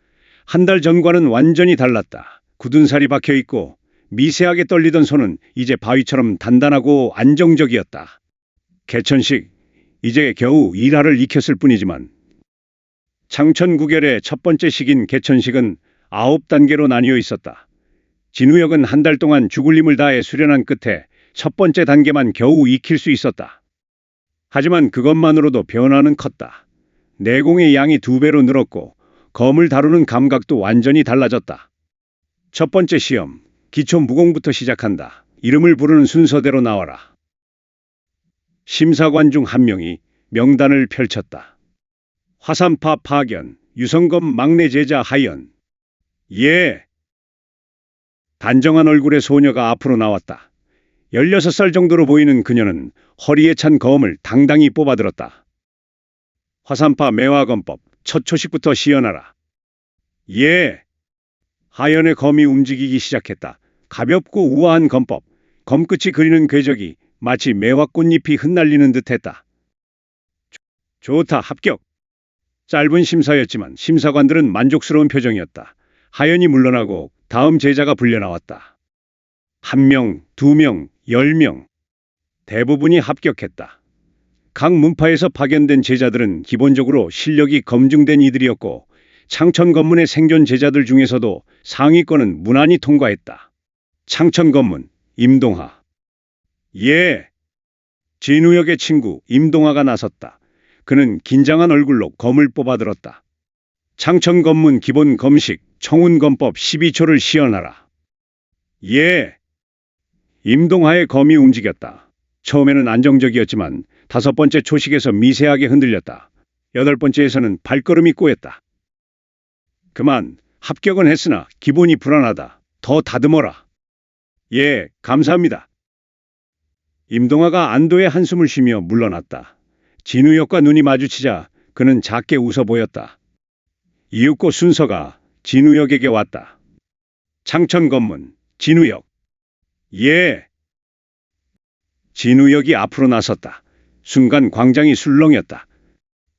한 달 전과는 완전히 달랐다. 굳은 살이 박혀 있고 미세하게 떨리던 손은 이제 바위처럼 단단하고 안정적이었다. 개천식, 이제 겨우 1화를 익혔을 뿐이지만 창천구결의 첫 번째 식인 개천식은 9단계로 나뉘어 있었다. 진우역은 한 달 동안 죽을 힘을 다해 수련한 끝에 첫 번째 단계만 겨우 익힐 수 있었다. 하지만 그것만으로도 변화는 컸다. 내공의 양이 2배로 늘었고 검을 다루는 감각도 완전히 달라졌다. 첫 번째 시험, 기초 무공부터 시작한다. 이름을 부르는 순서대로 나와라. 심사관 중 한 명이 명단을 펼쳤다. 화산파 파견, 유성검 막내 제자 하연. 예. 단정한 얼굴의 소녀가 앞으로 나왔다. 16살 정도로 보이는 그녀는 허리에 찬 검을 당당히 뽑아들었다. 화산파 매화검법, 첫 초식부터 시연하라. 예. 하연의 검이 움직이기 시작했다. 가볍고 우아한 검법, 검끝이 그리는 궤적이 마치 매화꽃잎이 흩날리는 듯했다. 좋다, 합격. 짧은 심사였지만 심사관들은 만족스러운 표정이었다. 하연이 물러나고 다음 제자가 불려나왔다. 1명, 2명, 10명. 대부분이 합격했다. 각 문파에서 파견된 제자들은 기본적으로 실력이 검증된 이들이었고 창천검문의 생존 제자들 중에서도 상위권은 무난히 통과했다. 창천검문, 임동하. 예. 진우역의 친구 임동하가 나섰다. 그는 긴장한 얼굴로 검을 뽑아들었다. 창천검문 기본 검식, 청운검법 12초를 시연하라. 예. 임동하의 검이 움직였다. 처음에는 안정적이었지만 5번째 초식에서 미세하게 흔들렸다. 8번째에서는 발걸음이 꼬였다. 그만, 합격은 했으나 기본이 불안하다. 더 다듬어라. 예, 감사합니다. 임동하가 안도의 한숨을 쉬며 물러났다. 진우역과 눈이 마주치자 그는 작게 웃어 보였다. 이윽고 순서가 진우역에게 왔다. 창천검문, 진우역. 예. 진우역이 앞으로 나섰다. 순간 광장이 술렁였다.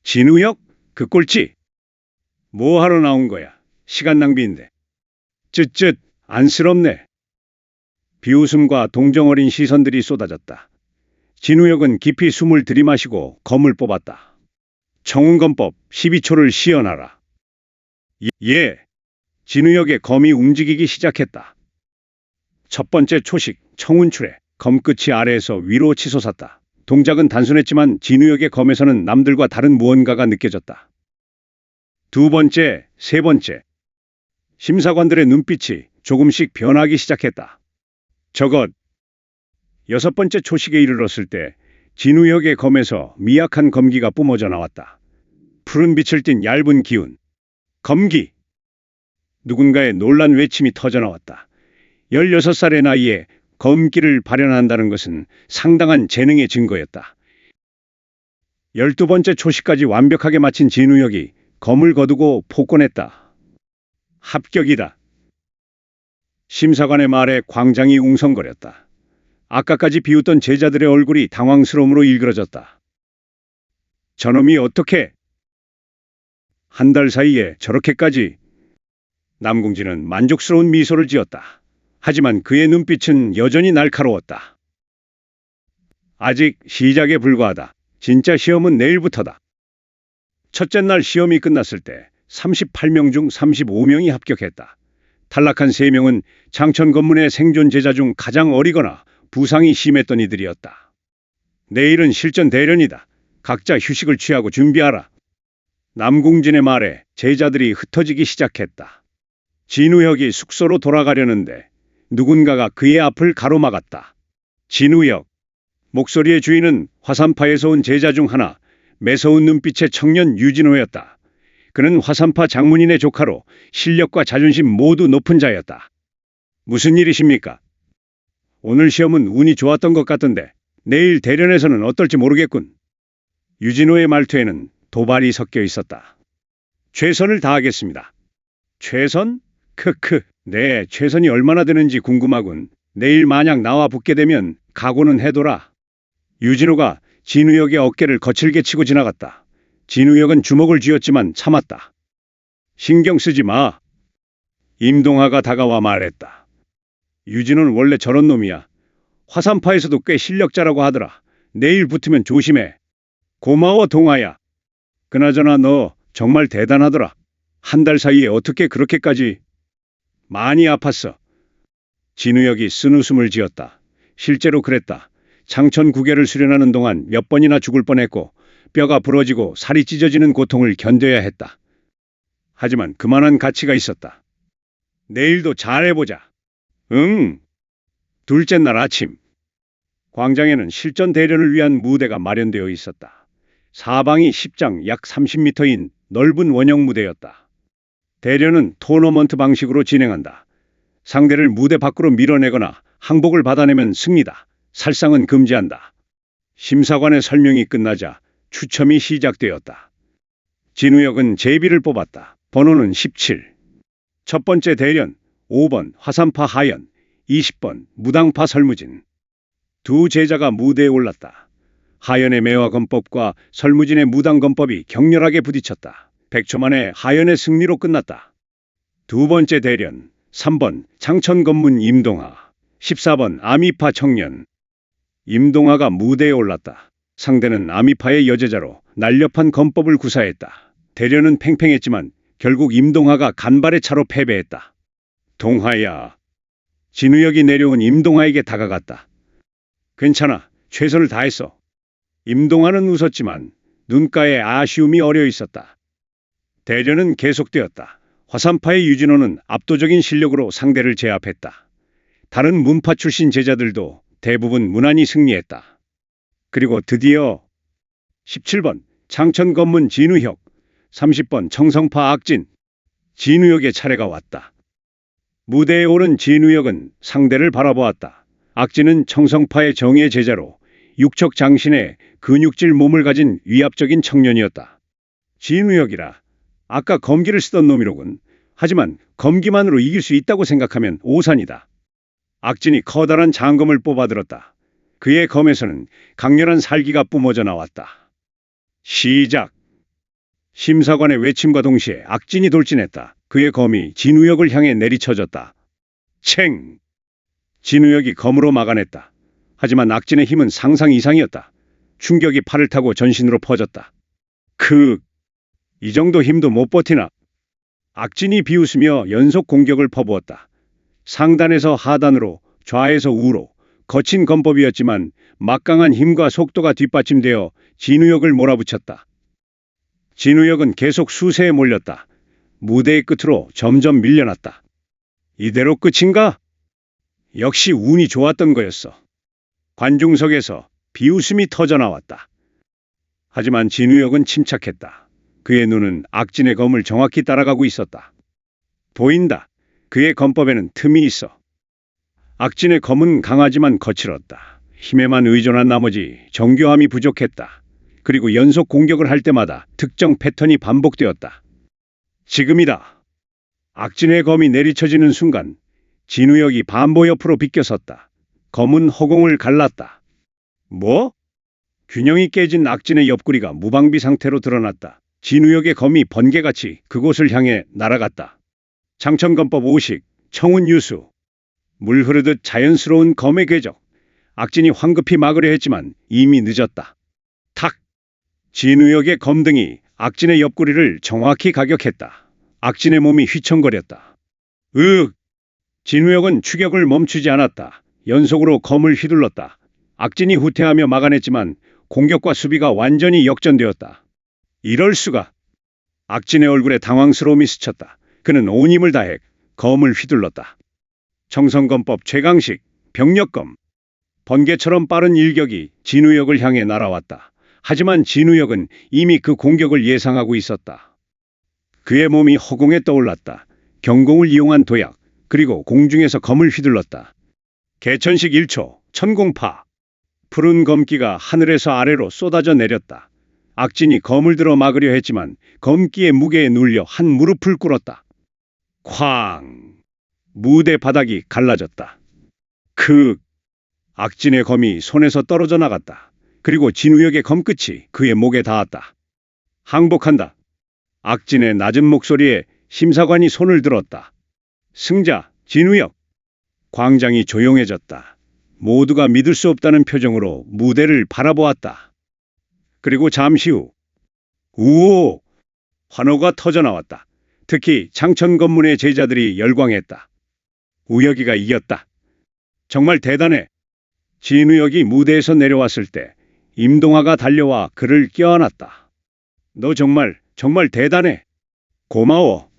진우역? 그 꼴찌? 뭐 하러 나온 거야? 시간 낭비인데. 쯧쯧, 안쓰럽네. 비웃음과 동정 어린 시선들이 쏟아졌다. 진우역은 깊이 숨을 들이마시고 검을 뽑았다. 청운검법 12초를 시연하라. 예. 진우역의 검이 움직이기 시작했다. 첫 번째 초식, 청운출에 검끝이 아래에서 위로 치솟았다. 동작은 단순했지만 진우역의 검에서는 남들과 다른 무언가가 느껴졌다. 두 번째, 세 번째. 심사관들의 눈빛이 조금씩 변하기 시작했다. 저것. 여섯 번째 초식에 이르렀을 때 진우역의 검에서 미약한 검기가 뿜어져 나왔다. 푸른 빛을 띤 얇은 기운. 검기. 누군가의 놀란 외침이 터져 나왔다. 16살의 나이에 검기를 발현한다는 것은 상당한 재능의 증거였다. 12번째 초식까지 완벽하게 마친 진우역이 검을 거두고 폭권했다. 합격이다. 심사관의 말에 광장이 웅성거렸다. 아까까지 비웃던 제자들의 얼굴이 당황스러움으로 일그러졌다. 저놈이 어떻게? 한 달 사이에 저렇게까지? 남궁진은 만족스러운 미소를 지었다. 하지만 그의 눈빛은 여전히 날카로웠다. 아직 시작에 불과하다. 진짜 시험은 내일부터다. 첫째 날 시험이 끝났을 때 38명 중 35명이 합격했다. 탈락한 3명은 장천 건문의 생존 제자 중 가장 어리거나 부상이 심했던 이들이었다. 내일은 실전 대련이다. 각자 휴식을 취하고 준비하라. 남궁진의 말에 제자들이 흩어지기 시작했다. 진우역이 숙소로 돌아가려는데 누군가가 그의 앞을 가로막았다. 진우역. 목소리의 주인은 화산파에서 온 제자 중 하나, 매서운 눈빛의 청년 유진호였다. 그는 화산파 장문인의 조카로 실력과 자존심 모두 높은 자였다. 무슨 일이십니까? 오늘 시험은 운이 좋았던 것 같던데 내일 대련에서는 어떨지 모르겠군. 유진호의 말투에는 도발이 섞여 있었다. 최선을 다하겠습니다. 최선? 크크. 네, 최선이 얼마나 되는지 궁금하군. 내일 만약 나와 붙게 되면 각오는 해둬라. 유진호가 진우역의 어깨를 거칠게 치고 지나갔다. 진우역은 주먹을 쥐었지만 참았다. 신경 쓰지 마. 임동하가 다가와 말했다. 유진호는 원래 저런 놈이야. 화산파에서도 꽤 실력자라고 하더라. 내일 붙으면 조심해. 고마워 동아야. 그나저나 너 정말 대단하더라. 한 달 사이에 어떻게 그렇게까지... 많이 아팠어. 진우역이 쓴웃음을 지었다. 실제로 그랬다. 장천 구계를 수련하는 동안 몇 번이나 죽을 뻔했고 뼈가 부러지고 살이 찢어지는 고통을 견뎌야 했다. 하지만 그만한 가치가 있었다. 내일도 잘해보자. 응. 둘째 날 아침. 광장에는 실전 대련을 위한 무대가 마련되어 있었다. 사방이 10장 약 30m인 넓은 원형 무대였다. 대련은 토너먼트 방식으로 진행한다. 상대를 무대 밖으로 밀어내거나 항복을 받아내면 승리다. 살상은 금지한다. 심사관의 설명이 끝나자 추첨이 시작되었다. 진우역은 제비를 뽑았다. 번호는 17. 첫 번째 대련 5번 화산파 하연, 20번 무당파 설무진. 두 제자가 무대에 올랐다. 하연의 매화검법과 설무진의 무당검법이 격렬하게 부딪혔다. 100초 만에 하연의 승리로 끝났다. 두 번째 대련 3번 장천검문 임동하, 14번 아미파 청년. 임동하가 무대에 올랐다. 상대는 아미파의 여제자로 날렵한 검법을 구사했다. 대련은 팽팽했지만 결국 임동하가 간발의 차로 패배했다. 동하야. 진우역이 내려온 임동하에게 다가갔다. 괜찮아. 최선을 다했어. 임동하는 웃었지만 눈가에 아쉬움이 어려 있었다. 대련은 계속되었다. 화산파의 유진호는 압도적인 실력으로 상대를 제압했다. 다른 문파 출신 제자들도 대부분 무난히 승리했다. 그리고 드디어 17번 장천검문 진우역, 30번 청성파 악진. 진우역의 차례가 왔다. 무대에 오른 진우역은 상대를 바라보았다. 악진은 청성파의 정예 제자로 육척 장신의 근육질 몸을 가진 위압적인 청년이었다. 진우역이라. 아까 검기를 쓰던 놈이로군. 하지만 검기만으로 이길 수 있다고 생각하면 오산이다. 악진이 커다란 장검을 뽑아들었다. 그의 검에서는 강렬한 살기가 뿜어져 나왔다. 시작! 심사관의 외침과 동시에 악진이 돌진했다. 그의 검이 진우역을 향해 내리쳐졌다. 챙! 진우역이 검으로 막아냈다. 하지만 악진의 힘은 상상 이상이었다. 충격이 팔을 타고 전신으로 퍼졌다. 이 정도 힘도 못 버티나? 악진이 비웃으며 연속 공격을 퍼부었다. 상단에서 하단으로, 좌에서 우로, 거친 검법이었지만 막강한 힘과 속도가 뒷받침되어 진우역을 몰아붙였다. 진우역은 계속 수세에 몰렸다. 무대의 끝으로 점점 밀려났다. 이대로 끝인가? 역시 운이 좋았던 거였어. 관중석에서 비웃음이 터져나왔다. 하지만 진우역은 침착했다. 그의 눈은 악진의 검을 정확히 따라가고 있었다. 보인다. 그의 검법에는 틈이 있어. 악진의 검은 강하지만 거칠었다. 힘에만 의존한 나머지 정교함이 부족했다. 그리고 연속 공격을 할 때마다 특정 패턴이 반복되었다. 지금이다. 악진의 검이 내리쳐지는 순간 진우역이 반보 옆으로 비껴섰다. 검은 허공을 갈랐다. 뭐? 균형이 깨진 악진의 옆구리가 무방비 상태로 드러났다. 진우역의 검이 번개같이 그곳을 향해 날아갔다. 장천검법 오식, 청운유수. 물 흐르듯 자연스러운 검의 궤적. 악진이 황급히 막으려 했지만 이미 늦었다. 탁! 진우역의 검등이 악진의 옆구리를 정확히 가격했다. 악진의 몸이 휘청거렸다. 으윽! 진우역은 추격을 멈추지 않았다. 연속으로 검을 휘둘렀다. 악진이 후퇴하며 막아냈지만 공격과 수비가 완전히 역전되었다. 이럴 수가. 악진의 얼굴에 당황스러움이 스쳤다. 그는 온 힘을 다해 검을 휘둘렀다. 청성검법 최강식, 병력검. 번개처럼 빠른 일격이 진우역을 향해 날아왔다. 하지만 진우역은 이미 그 공격을 예상하고 있었다. 그의 몸이 허공에 떠올랐다. 경공을 이용한 도약, 그리고 공중에서 검을 휘둘렀다. 개천식 1초, 천공파. 푸른 검기가 하늘에서 아래로 쏟아져 내렸다. 악진이 검을 들어 막으려 했지만 검기의 무게에 눌려 한 무릎을 꿇었다. 쾅! 무대 바닥이 갈라졌다. 악진의 검이 손에서 떨어져 나갔다. 그리고 진우역의 검끝이 그의 목에 닿았다. 항복한다. 악진의 낮은 목소리에 심사관이 손을 들었다. 승자, 진우역. 광장이 조용해졌다. 모두가 믿을 수 없다는 표정으로 무대를 바라보았다. 그리고 잠시 후, 우오! 환호가 터져나왔다. 특히 창천검문의 제자들이 열광했다. 우혁이가 이겼다. 정말 대단해. 진우역이 무대에서 내려왔을 때 임동아가 달려와 그를 껴안았다. 너 정말 대단해. 고마워.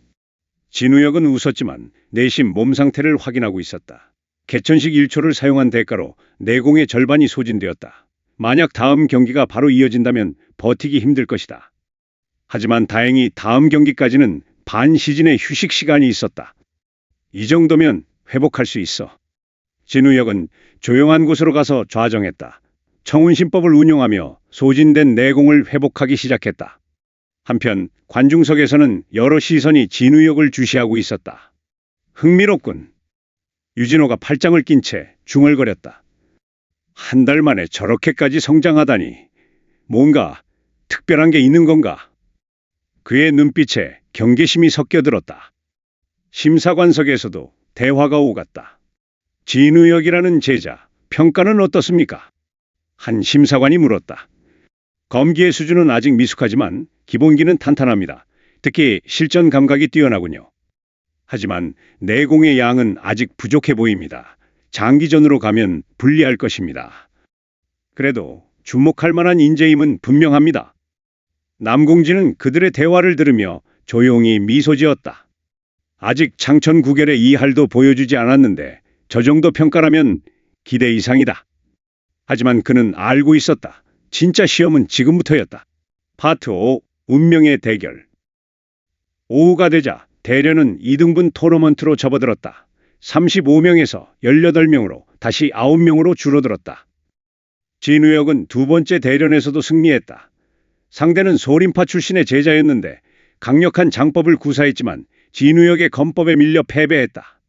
진우역은 웃었지만 내심 몸 상태를 확인하고 있었다. 개천식 1초를 사용한 대가로 내공의 절반이 소진되었다. 만약 다음 경기가 바로 이어진다면 버티기 힘들 것이다. 하지만 다행히 다음 경기까지는 반 시즌의 휴식 시간이 있었다. 이 정도면 회복할 수 있어. 진우역은 조용한 곳으로 가서 좌정했다. 청운신법을 운용하며 소진된 내공을 회복하기 시작했다. 한편 관중석에서는 여러 시선이 진우역을 주시하고 있었다. 흥미롭군. 유진호가 팔짱을 낀 채 중얼거렸다. 한 달 만에 저렇게까지 성장하다니. 뭔가 특별한 게 있는 건가? 그의 눈빛에 경계심이 섞여들었다. 심사관석에서도 대화가 오갔다. 진우역이라는 제자, 평가는 어떻습니까? 한 심사관이 물었다. 검기의 수준은 아직 미숙하지만 기본기는 탄탄합니다. 특히 실전 감각이 뛰어나군요. 하지만 내공의 양은 아직 부족해 보입니다. 장기전으로 가면 불리할 것입니다. 그래도 주목할 만한 인재임은 분명합니다. 남공진은 그들의 대화를 들으며 조용히 미소 지었다. 아직 창천구결의 이할도 보여주지 않았는데 저 정도 평가라면 기대 이상이다. 하지만 그는 알고 있었다. 진짜 시험은 지금부터였다. 파트 5. 운명의 대결. 오후가 되자 대련은 2등분 토너먼트로 접어들었다. 35명에서 18명으로 다시 9명으로 줄어들었다. 진우역은 두 번째 대련에서도 승리했다. 상대는 소림파 출신의 제자였는데 강력한 장법을 구사했지만 진우역의 검법에 밀려 패배했다.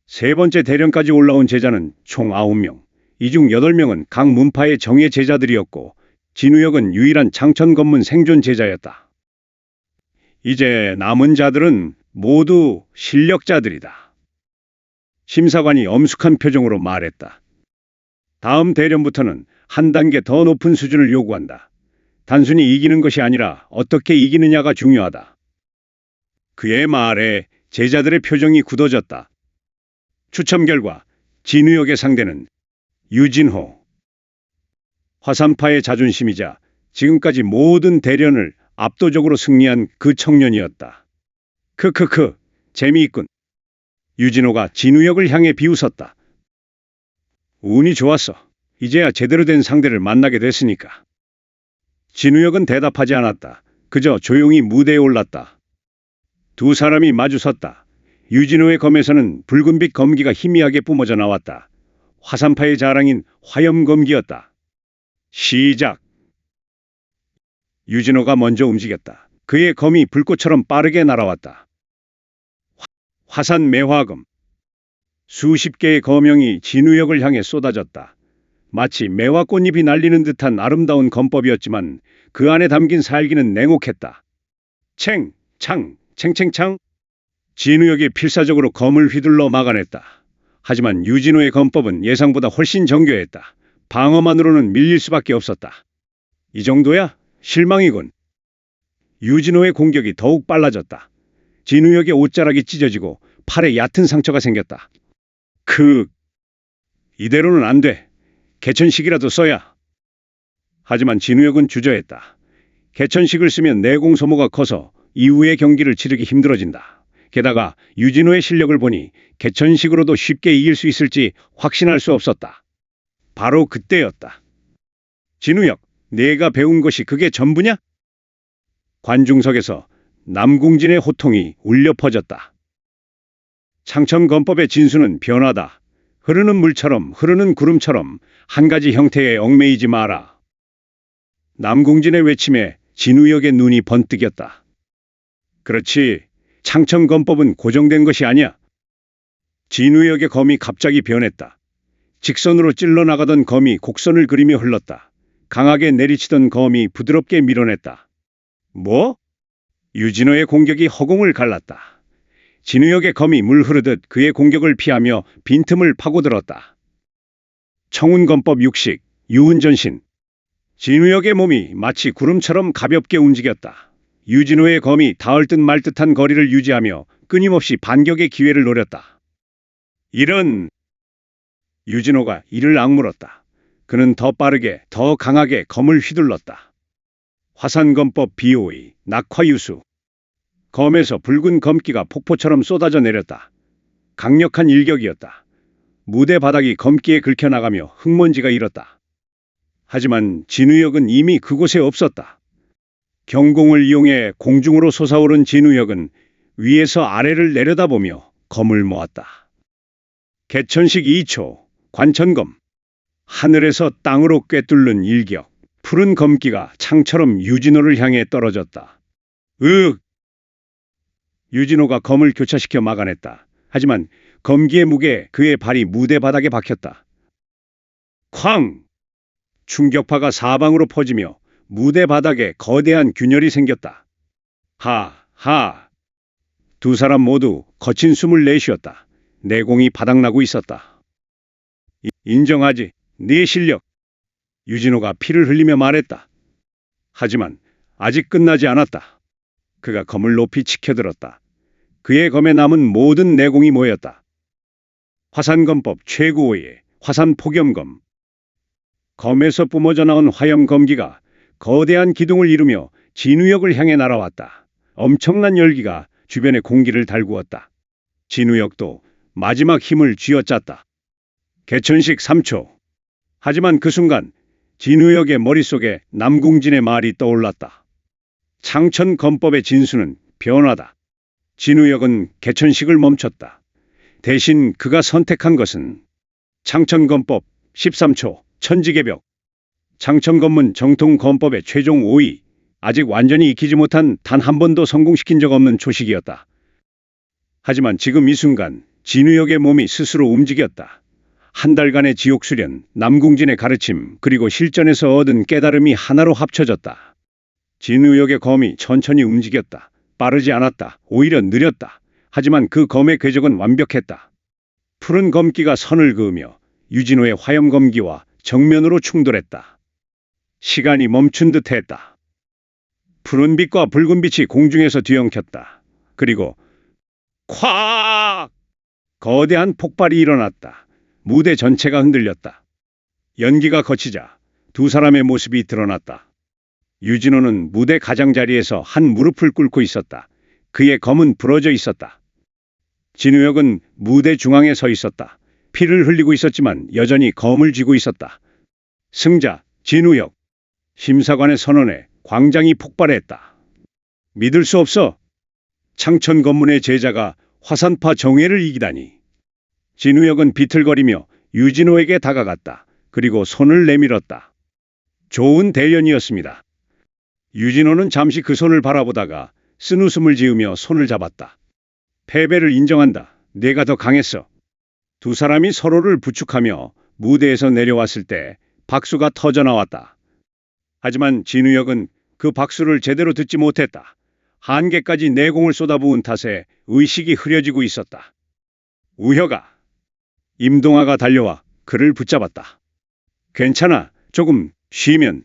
세 번째 대련까지 올라온 제자는 총 9명. 이 중 8명은 각 문파의 정예 제자들이었고 진우역은 유일한 창천검문 생존 제자였다. 이제 남은 자들은 모두 실력자들이다. 심사관이 엄숙한 표정으로 말했다. 다음 대련부터는 한 단계 더 높은 수준을 요구한다. 단순히 이기는 것이 아니라 어떻게 이기느냐가 중요하다. 그의 말에 제자들의 표정이 굳어졌다. 추첨 결과 진우역의 상대는 유진호. 화산파의 자존심이자 지금까지 모든 대련을 압도적으로 승리한 그 청년이었다. 크크크, 재미있군. 유진호가 진우역을 향해 비웃었다. 운이 좋았어. 이제야 제대로 된 상대를 만나게 됐으니까. 진우역은 대답하지 않았다. 그저 조용히 무대에 올랐다. 두 사람이 마주섰다. 유진호의 검에서는 붉은빛 검기가 희미하게 뿜어져 나왔다. 화산파의 자랑인 화염검기였다. 시작. 유진호가 먼저 움직였다. 그의 검이 불꽃처럼 빠르게 날아왔다. 화산 매화검. 수십 개의 검형이 진우역을 향해 쏟아졌다. 마치 매화 꽃잎이 날리는 듯한 아름다운 검법이었지만 그 안에 담긴 살기는 냉혹했다. 챙, 창, 챙챙창. 진우역이 필사적으로 검을 휘둘러 막아냈다. 하지만 유진호의 검법은 예상보다 훨씬 정교했다. 방어만으로는 밀릴 수밖에 없었다. 이 정도야? 실망이군. 유진호의 공격이 더욱 빨라졌다. 진우역의 옷자락이 찢어지고 팔에 얕은 상처가 생겼다. 이대로는 안 돼. 개천식이라도 써야. 하지만 진우역은 주저했다. 개천식을 쓰면 내공 소모가 커서 이후의 경기를 치르기 힘들어진다. 게다가 유진호의 실력을 보니 개천식으로도 쉽게 이길 수 있을지 확신할 수 없었다. 바로 그때였다. 진우역, 내가 배운 것이 그게 전부냐? 관중석에서 남궁진의 호통이 울려 퍼졌다. 창천검법의 진수는 변하다. 흐르는 물처럼 흐르는 구름처럼 한 가지 형태에 얽매이지 마라. 남궁진의 외침에 진우역의 눈이 번뜩였다. 그렇지, 창천검법은 고정된 것이 아니야. 진우역의 검이 갑자기 변했다. 직선으로 찔러나가던 검이 곡선을 그리며 흘렀다. 강하게 내리치던 검이 부드럽게 밀어냈다. 뭐? 유진호의 공격이 허공을 갈랐다. 진우역의 검이 물 흐르듯 그의 공격을 피하며 빈틈을 파고들었다. 청운검법 육식, 유운전신. 진우역의 몸이 마치 구름처럼 가볍게 움직였다. 유진호의 검이 닿을 듯 말 듯한 거리를 유지하며 끊임없이 반격의 기회를 노렸다. 이런... 유진호가 이를 악물었다. 그는 더 빠르게, 더 강하게 검을 휘둘렀다. 화산검법 비오의, 낙화유수. 검에서 붉은 검기가 폭포처럼 쏟아져 내렸다. 강력한 일격이었다. 무대 바닥이 검기에 긁혀나가며 흙먼지가 일었다. 하지만 진우역은 이미 그곳에 없었다. 경공을 이용해 공중으로 솟아오른 진우역은 위에서 아래를 내려다보며 검을 모았다. 개천식 2초, 관천검. 하늘에서 땅으로 꿰뚫는 일격. 푸른 검기가 창처럼 유진호를 향해 떨어졌다. 유진호가 검을 교차시켜 막아냈다. 하지만 검기의 무게에 그의 발이 무대 바닥에 박혔다. 쾅! 충격파가 사방으로 퍼지며 무대 바닥에 거대한 균열이 생겼다. 하! 두 사람 모두 거친 숨을 내쉬었다. 내공이 바닥나고 있었다. 인정하지, 네 실력. 유진호가 피를 흘리며 말했다. 하지만 아직 끝나지 않았다. 그가 검을 높이 치켜들었다. 그의 검에 남은 모든 내공이 모였다. 화산검법 최고의 화산폭염검. 검에서 뿜어져 나온 화염검기가 거대한 기둥을 이루며 진우역을 향해 날아왔다. 엄청난 열기가 주변의 공기를 달구었다. 진우역도 마지막 힘을 쥐어짰다. 개천식 3초. 하지만 그 순간 진우역의 머릿속에 남궁진의 말이 떠올랐다. 창천검법의 진수는 변화다. 진우역은 개천식을 멈췄다. 대신 그가 선택한 것은 창천검법 13초 천지개벽. 창천검은 정통검법의 최종 5위. 아직 완전히 익히지 못한 단 한 번도 성공시킨 적 없는 초식이었다. 하지만 지금 이 순간 진우역의 몸이 스스로 움직였다. 한 달간의 지옥수련, 남궁진의 가르침, 그리고 실전에서 얻은 깨달음이 하나로 합쳐졌다. 진우역의 검이 천천히 움직였다. 빠르지 않았다. 오히려 느렸다. 하지만 그 검의 궤적은 완벽했다. 푸른 검기가 선을 그으며 유진호의 화염검기와 정면으로 충돌했다. 시간이 멈춘 듯 했다. 푸른빛과 붉은빛이 공중에서 뒤엉켰다. 그리고 콱! 거대한 폭발이 일어났다. 무대 전체가 흔들렸다. 연기가 거치자 두 사람의 모습이 드러났다. 유진호는 무대 가장자리에서 한 무릎을 꿇고 있었다. 그의 검은 부러져 있었다. 진우혁은 무대 중앙에 서 있었다. 피를 흘리고 있었지만 여전히 검을 쥐고 있었다. 승자 진우혁. 심사관의 선언에 광장이 폭발했다. 믿을 수 없어. 창천 검문의 제자가 화산파 정예를 이기다니. 진우혁은 비틀거리며 유진호에게 다가갔다. 그리고 손을 내밀었다. 좋은 대련이었습니다. 유진호는 잠시 그 손을 바라보다가 쓴웃음을 지으며 손을 잡았다. 패배를 인정한다. 내가 더 강했어. 두 사람이 서로를 부축하며 무대에서 내려왔을 때 박수가 터져나왔다. 하지만 진우혁은 그 박수를 제대로 듣지 못했다. 한계까지 내공을 쏟아부은 탓에 의식이 흐려지고 있었다. 우혁아. 임동아가 달려와 그를 붙잡았다. 괜찮아. 조금 쉬면.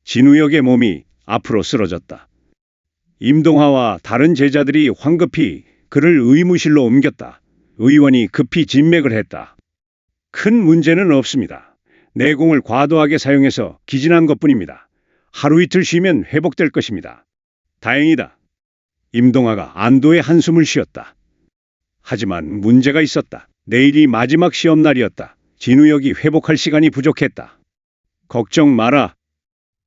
진우혁의 몸이 앞으로 쓰러졌다. 임동하와 다른 제자들이 황급히 그를 의무실로 옮겼다. 의원이 급히 진맥을 했다. 큰 문제는 없습니다. 내공을 과도하게 사용해서 기진한 것뿐입니다. 하루 이틀 쉬면 회복될 것입니다. 다행이다. 임동아가 안도의 한숨을 쉬었다. 하지만 문제가 있었다. 내일이 마지막 시험 날이었다. 진우혁이 회복할 시간이 부족했다. 걱정 마라.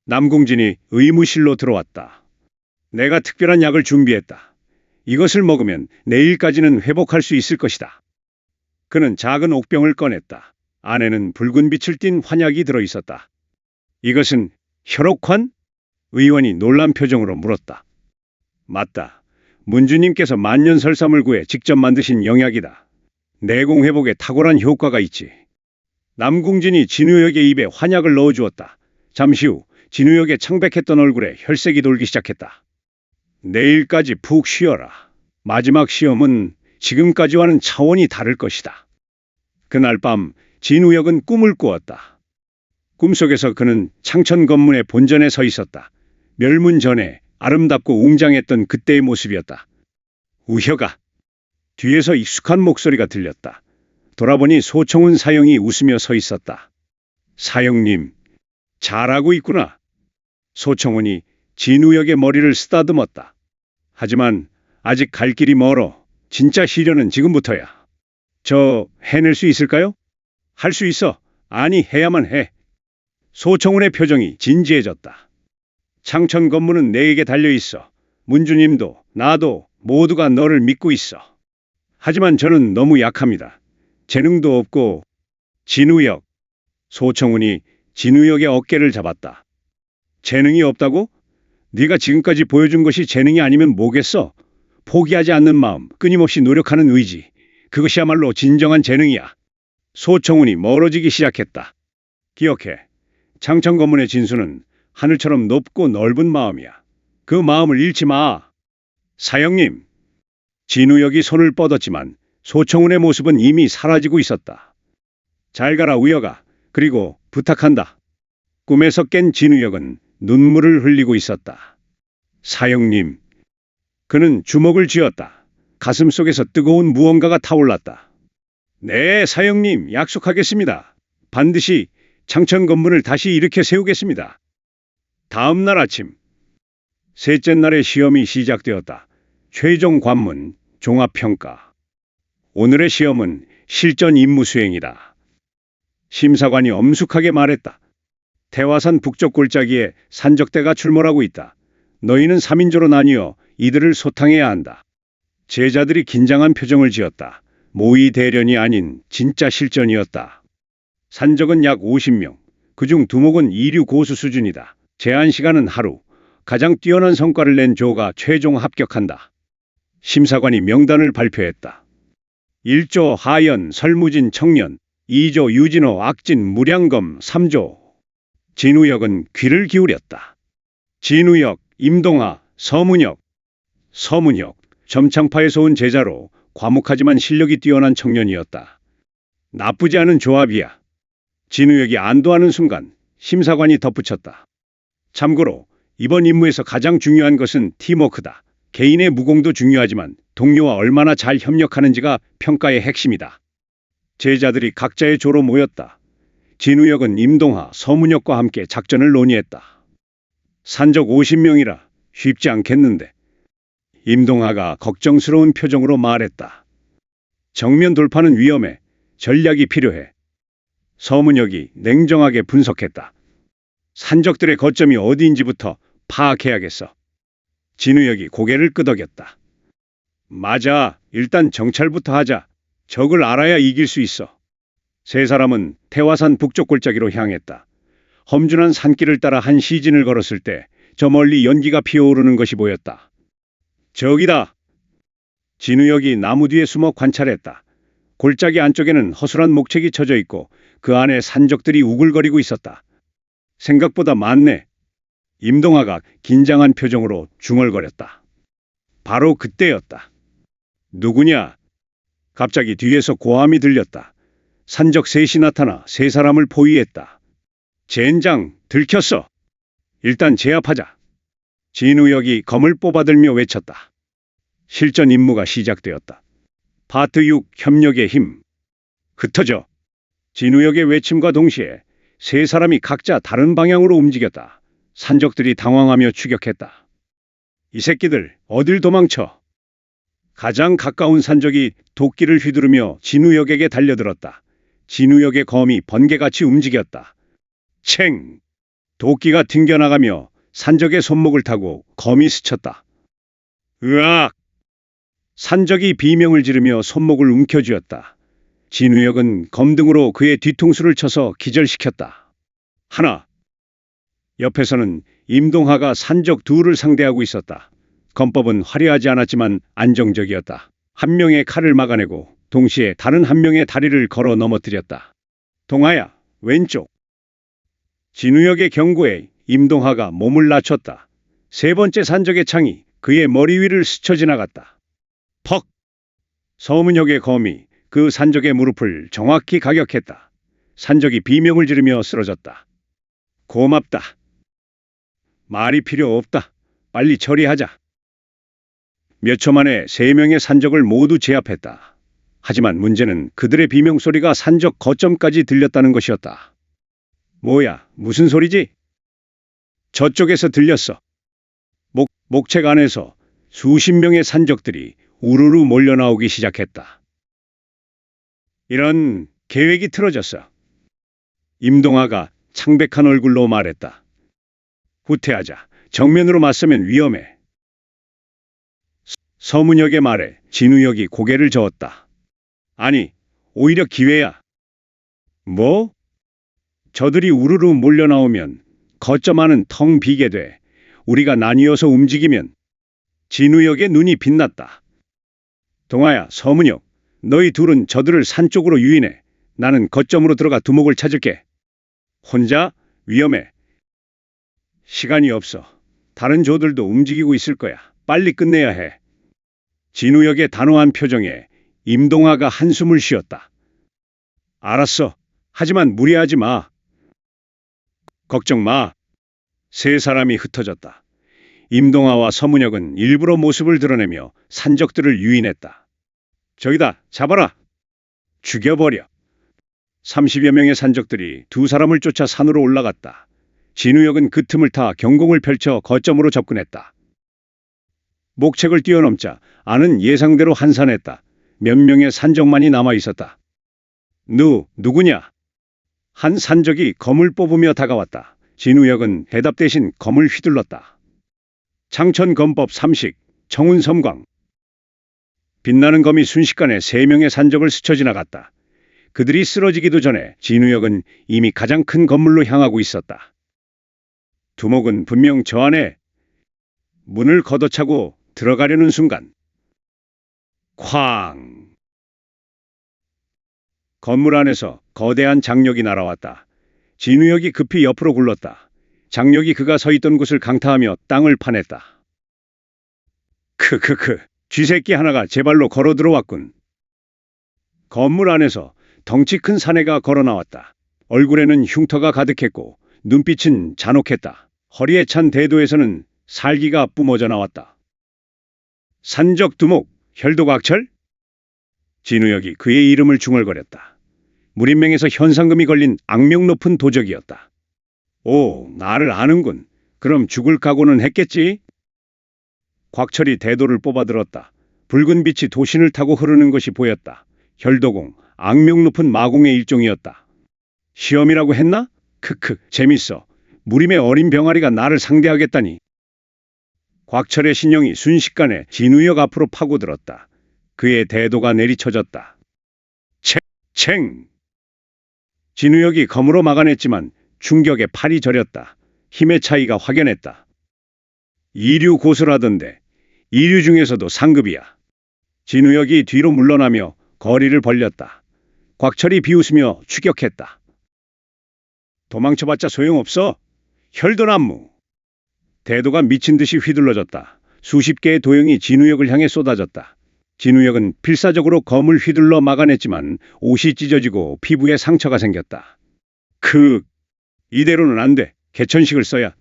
남궁진이 의무실로 들어왔다. 내가 특별한 약을 준비했다. 이것을 먹으면 내일까지는 회복할 수 있을 것이다. 그는 작은 옥병을 꺼냈다. 안에는 붉은 빛을 띤 환약이 들어있었다. 이것은 혈옥환? 의원이 놀란 표정으로 물었다. 맞다. 문주님께서 만년설삼을 구해 직접 만드신 영약이다. 내공 회복에 탁월한 효과가 있지. 남궁진이 진우혁의 입에 환약을 넣어주었다. 잠시 후 진우혁의 창백했던 얼굴에 혈색이 돌기 시작했다. 내일까지 푹 쉬어라. 마지막 시험은 지금까지와는 차원이 다를 것이다. 그날 밤 진우혁은 꿈을 꾸었다. 꿈속에서 그는 창천 건문의 본전에 서 있었다. 멸문 전에 아름답고 웅장했던 그때의 모습이었다. 우혁아. 뒤에서 익숙한 목소리가 들렸다. 돌아보니 소총훈 사형이 웃으며 서 있었다. 사형님, 잘하고 있구나. 소총훈이 진우혁의 머리를 쓰다듬었다. 하지만 아직 갈 길이 멀어. 진짜 시련은 지금부터야. 저 해낼 수 있을까요? 할 수 있어. 아니, 해야만 해. 소총훈의 표정이 진지해졌다. 창천 건문은 내게 달려있어. 문주님도 나도 모두가 너를 믿고 있어. 하지만 저는 너무 약합니다. 재능도 없고. 진우혁. 소총훈이 진우혁의 어깨를 잡았다. 재능이 없다고? 네가 지금까지 보여준 것이 재능이 아니면 뭐겠어? 포기하지 않는 마음, 끊임없이 노력하는 의지. 그것이야말로 진정한 재능이야. 소총훈이 멀어지기 시작했다. 기억해. 창천 건문의 진수는 하늘처럼 높고 넓은 마음이야. 그 마음을 잃지 마. 사형님. 진우혁이 손을 뻗었지만 소총훈의 모습은 이미 사라지고 있었다. 잘 가라 우혁아. 그리고 부탁한다. 꿈에서 깬 진우혁은 눈물을 흘리고 있었다. 사형님. 그는 주먹을 쥐었다. 가슴 속에서 뜨거운 무언가가 타올랐다. 네, 사형님, 약속하겠습니다. 반드시 창천 건문을 다시 일으켜 세우겠습니다. 다음 날 아침. 셋째 날의 시험이 시작되었다. 최종 관문, 종합평가. 오늘의 시험은 실전 임무 수행이다. 심사관이 엄숙하게 말했다. 태화산 북쪽 골짜기에 산적대가 출몰하고 있다. 너희는 3인조로 나뉘어 이들을 소탕해야 한다. 제자들이 긴장한 표정을 지었다. 모의 대련이 아닌 진짜 실전이었다. 산적은 약 50명. 그중 두목은 이류 고수 수준이다. 제한 시간은 하루. 가장 뛰어난 성과를 낸 조가 최종 합격한다. 심사관이 명단을 발표했다. 1조 하연, 설무진, 청년. 2조 유진호, 악진, 무량검. 3조. 진우혁은 귀를 기울였다. 진우혁, 임동하, 서문혁. 서문혁, 점창파에서 온 제자로 과묵하지만 실력이 뛰어난 청년이었다. 나쁘지 않은 조합이야. 진우혁이 안도하는 순간 심사관이 덧붙였다. 참고로 이번 임무에서 가장 중요한 것은 팀워크다. 개인의 무공도 중요하지만 동료와 얼마나 잘 협력하는지가 평가의 핵심이다. 제자들이 각자의 조로 모였다. 진우역은 임동하, 서문역과 함께 작전을 논의했다. 산적 50명이라 쉽지 않겠는데. 임동하가 걱정스러운 표정으로 말했다. 정면 돌파는 위험해. 전략이 필요해. 서문역이 냉정하게 분석했다. 산적들의 거점이 어디인지부터 파악해야겠어. 진우역이 고개를 끄덕였다. 맞아. 일단 정찰부터 하자. 적을 알아야 이길 수 있어. 세 사람은 태화산 북쪽 골짜기로 향했다. 험준한 산길을 따라 한 시진을 걸었을 때 저 멀리 연기가 피어오르는 것이 보였다. 저기다. 진우역이 나무 뒤에 숨어 관찰했다. 골짜기 안쪽에는 허술한 목책이 쳐져 있고 그 안에 산적들이 우글거리고 있었다. 생각보다 많네. 임동하가 긴장한 표정으로 중얼거렸다. 바로 그때였다. 누구냐? 갑자기 뒤에서 고함이 들렸다. 산적 셋이 나타나 세 사람을 포위했다. 젠장, 들켰어. 일단 제압하자. 진우역이 검을 뽑아들며 외쳤다. 실전 임무가 시작되었다. 파트 6 협력의 힘. 흩어져. 진우역의 외침과 동시에 세 사람이 각자 다른 방향으로 움직였다. 산적들이 당황하며 추격했다. 이 새끼들 어딜 도망쳐. 가장 가까운 산적이 도끼를 휘두르며 진우역에게 달려들었다. 진우역의 검이 번개같이 움직였다. 챙! 도끼가 튕겨나가며 산적의 손목을 타고 검이 스쳤다. 으악! 산적이 비명을 지르며 손목을 움켜쥐었다. 진우역은 검등으로 그의 뒤통수를 쳐서 기절시켰다. 하나. 옆에서는 임동하가 산적 둘을 상대하고 있었다. 검법은 화려하지 않았지만 안정적이었다. 한 명의 칼을 막아내고 동시에 다른 한 명의 다리를 걸어 넘어뜨렸다. 동하야, 왼쪽. 진우역의 경고에 임동하가 몸을 낮췄다. 세 번째 산적의 창이 그의 머리 위를 스쳐 지나갔다. 퍽! 서문역의 검이 그 산적의 무릎을 정확히 가격했다. 산적이 비명을 지르며 쓰러졌다. 고맙다. 말이 필요 없다. 빨리 처리하자. 몇 초 만에 세 명의 산적을 모두 제압했다. 하지만 문제는 그들의 비명 소리가 산적 거점까지 들렸다는 것이었다. 뭐야, 무슨 소리지? 저쪽에서 들렸어. 목책 안에서 수십 명의 산적들이 우르르 몰려나오기 시작했다. 이런, 계획이 틀어졌어. 임동하가 창백한 얼굴로 말했다. 후퇴하자. 정면으로 맞서면 위험해. 서문역의 말에 진우역이 고개를 저었다. 아니, 오히려 기회야. 뭐? 저들이 우르르 몰려나오면 거점 안은 텅 비게 돼. 우리가 나뉘어서 움직이면. 진우역의 눈이 빛났다. 동아야, 서문역, 너희 둘은 저들을 산 쪽으로 유인해. 나는 거점으로 들어가 두목을 찾을게. 혼자? 위험해. 시간이 없어. 다른 조들도 움직이고 있을 거야. 빨리 끝내야 해. 진우역의 단호한 표정에 임동하가 한숨을 쉬었다. 알았어. 하지만 무리하지 마. 걱정 마. 세 사람이 흩어졌다. 임동하와 서문역은 일부러 모습을 드러내며 산적들을 유인했다. 저기다, 잡아라. 죽여버려. 30여 명의 산적들이 두 사람을 쫓아 산으로 올라갔다. 진우역은 그 틈을 타 경공을 펼쳐 거점으로 접근했다. 목책을 뛰어넘자 안은 예상대로 한산했다. 몇 명의 산적만이 남아 있었다. 누구냐? 한 산적이 검을 뽑으며 다가왔다. 진우역은 대답 대신 검을 휘둘렀다. 창천검법 3식, 청운섬광. 빛나는 검이 순식간에 3명의 산적을 스쳐 지나갔다. 그들이 쓰러지기도 전에 진우역은 이미 가장 큰 건물로 향하고 있었다. 두목은 분명 저 안에. 문을 걷어차고 들어가려는 순간 쾅! 건물 안에서 거대한 장력이 날아왔다. 진우역이 급히 옆으로 굴렀다. 장력이 그가 서 있던 곳을 강타하며 땅을 파냈다. 크크크, 쥐새끼 하나가 제 발로 걸어 들어왔군. 건물 안에서 덩치 큰 사내가 걸어 나왔다. 얼굴에는 흉터가 가득했고 눈빛은 잔혹했다. 허리에 찬 대도에서는 살기가 뿜어져 나왔다. 산적두목, 혈도각철? 진우혁이 그의 이름을 중얼거렸다. 무림맹에서 현상금이 걸린 악명 높은 도적이었다. 오, 나를 아는군. 그럼 죽을 각오는 했겠지? 곽철이 대도를 뽑아들었다. 붉은 빛이 도신을 타고 흐르는 것이 보였다. 혈도공, 악명 높은 마공의 일종이었다. 시험이라고 했나? 크크, 재밌어. 무림의 어린 병아리가 나를 상대하겠다니. 곽철의 신형이 순식간에 진우혁 앞으로 파고들었다. 그의 대도가 내리쳐졌다. 챙! 진우혁이 검으로 막아냈지만 충격에 팔이 저렸다. 힘의 차이가 확연했다. 이류 고수라던데 이류 중에서도 상급이야. 진우혁이 뒤로 물러나며 거리를 벌렸다. 곽철이 비웃으며 추격했다. 도망쳐봤자 소용없어. 혈도난무. 대도가 미친 듯이 휘둘러졌다. 수십 개의 도형이 진우혁을 향해 쏟아졌다. 진우혁은 필사적으로 검을 휘둘러 막아냈지만 옷이 찢어지고 피부에 상처가 생겼다. 이대로는 안 돼. 개천식을 써야.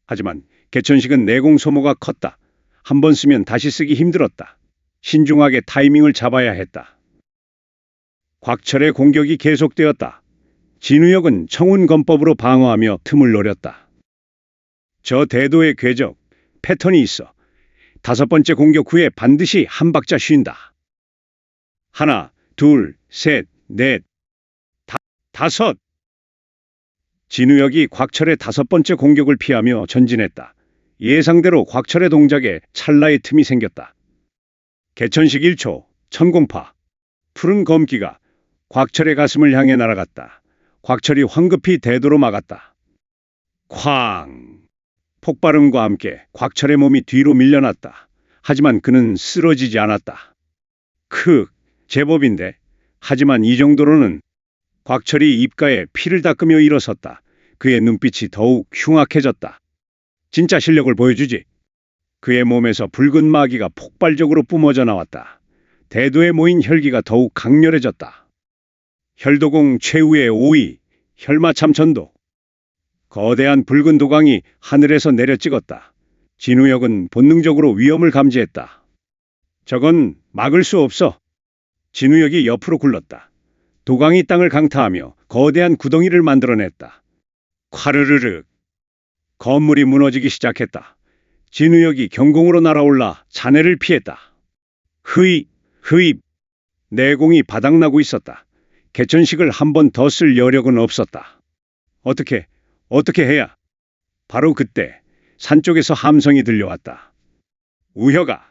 하지만 개천식은 내공 소모가 컸다. 한 번 쓰면 다시 쓰기 힘들었다. 신중하게 타이밍을 잡아야 했다. 곽철의 공격이 계속되었다. 진우혁은 청운검법으로 방어하며 틈을 노렸다. 저 대도의 궤적, 패턴이 있어. 5번째 공격 후에 반드시 한 박자 쉰다. 하나, 둘, 셋, 넷, 다섯. 진우혁이 곽철의 5번째 공격을 피하며 전진했다. 예상대로 곽철의 동작에 찰나의 틈이 생겼다. 개천식 1초, 천공파. 푸른 검기가 곽철의 가슴을 향해 날아갔다. 곽철이 황급히 대도로 막았다. 쾅! 폭발음과 함께 곽철의 몸이 뒤로 밀려났다. 하지만 그는 쓰러지지 않았다. 제법인데. 하지만 이 정도로는. 곽철이 입가에 피를 닦으며 일어섰다. 그의 눈빛이 더욱 흉악해졌다. 진짜 실력을 보여주지. 그의 몸에서 붉은 마기가 폭발적으로 뿜어져 나왔다. 대도에 모인 혈기가 더욱 강렬해졌다. 혈도공 최후의 5위, 혈마참천도. 거대한 붉은 도강이 하늘에서 내려 찍었다. 진우혁은 본능적으로 위험을 감지했다. 저건 막을 수 없어. 진우혁이 옆으로 굴렀다. 도강이 땅을 강타하며 거대한 구덩이를 만들어냈다. 콰르르륵. 건물이 무너지기 시작했다. 진우혁이 경공으로 날아올라 잔해를 피했다. 흐입. 내공이 바닥나고 있었다. 개천식을 한 번 더 쓸 여력은 없었다. 어떻게 해야? 바로 그때 산 쪽에서 함성이 들려왔다. 우혁아.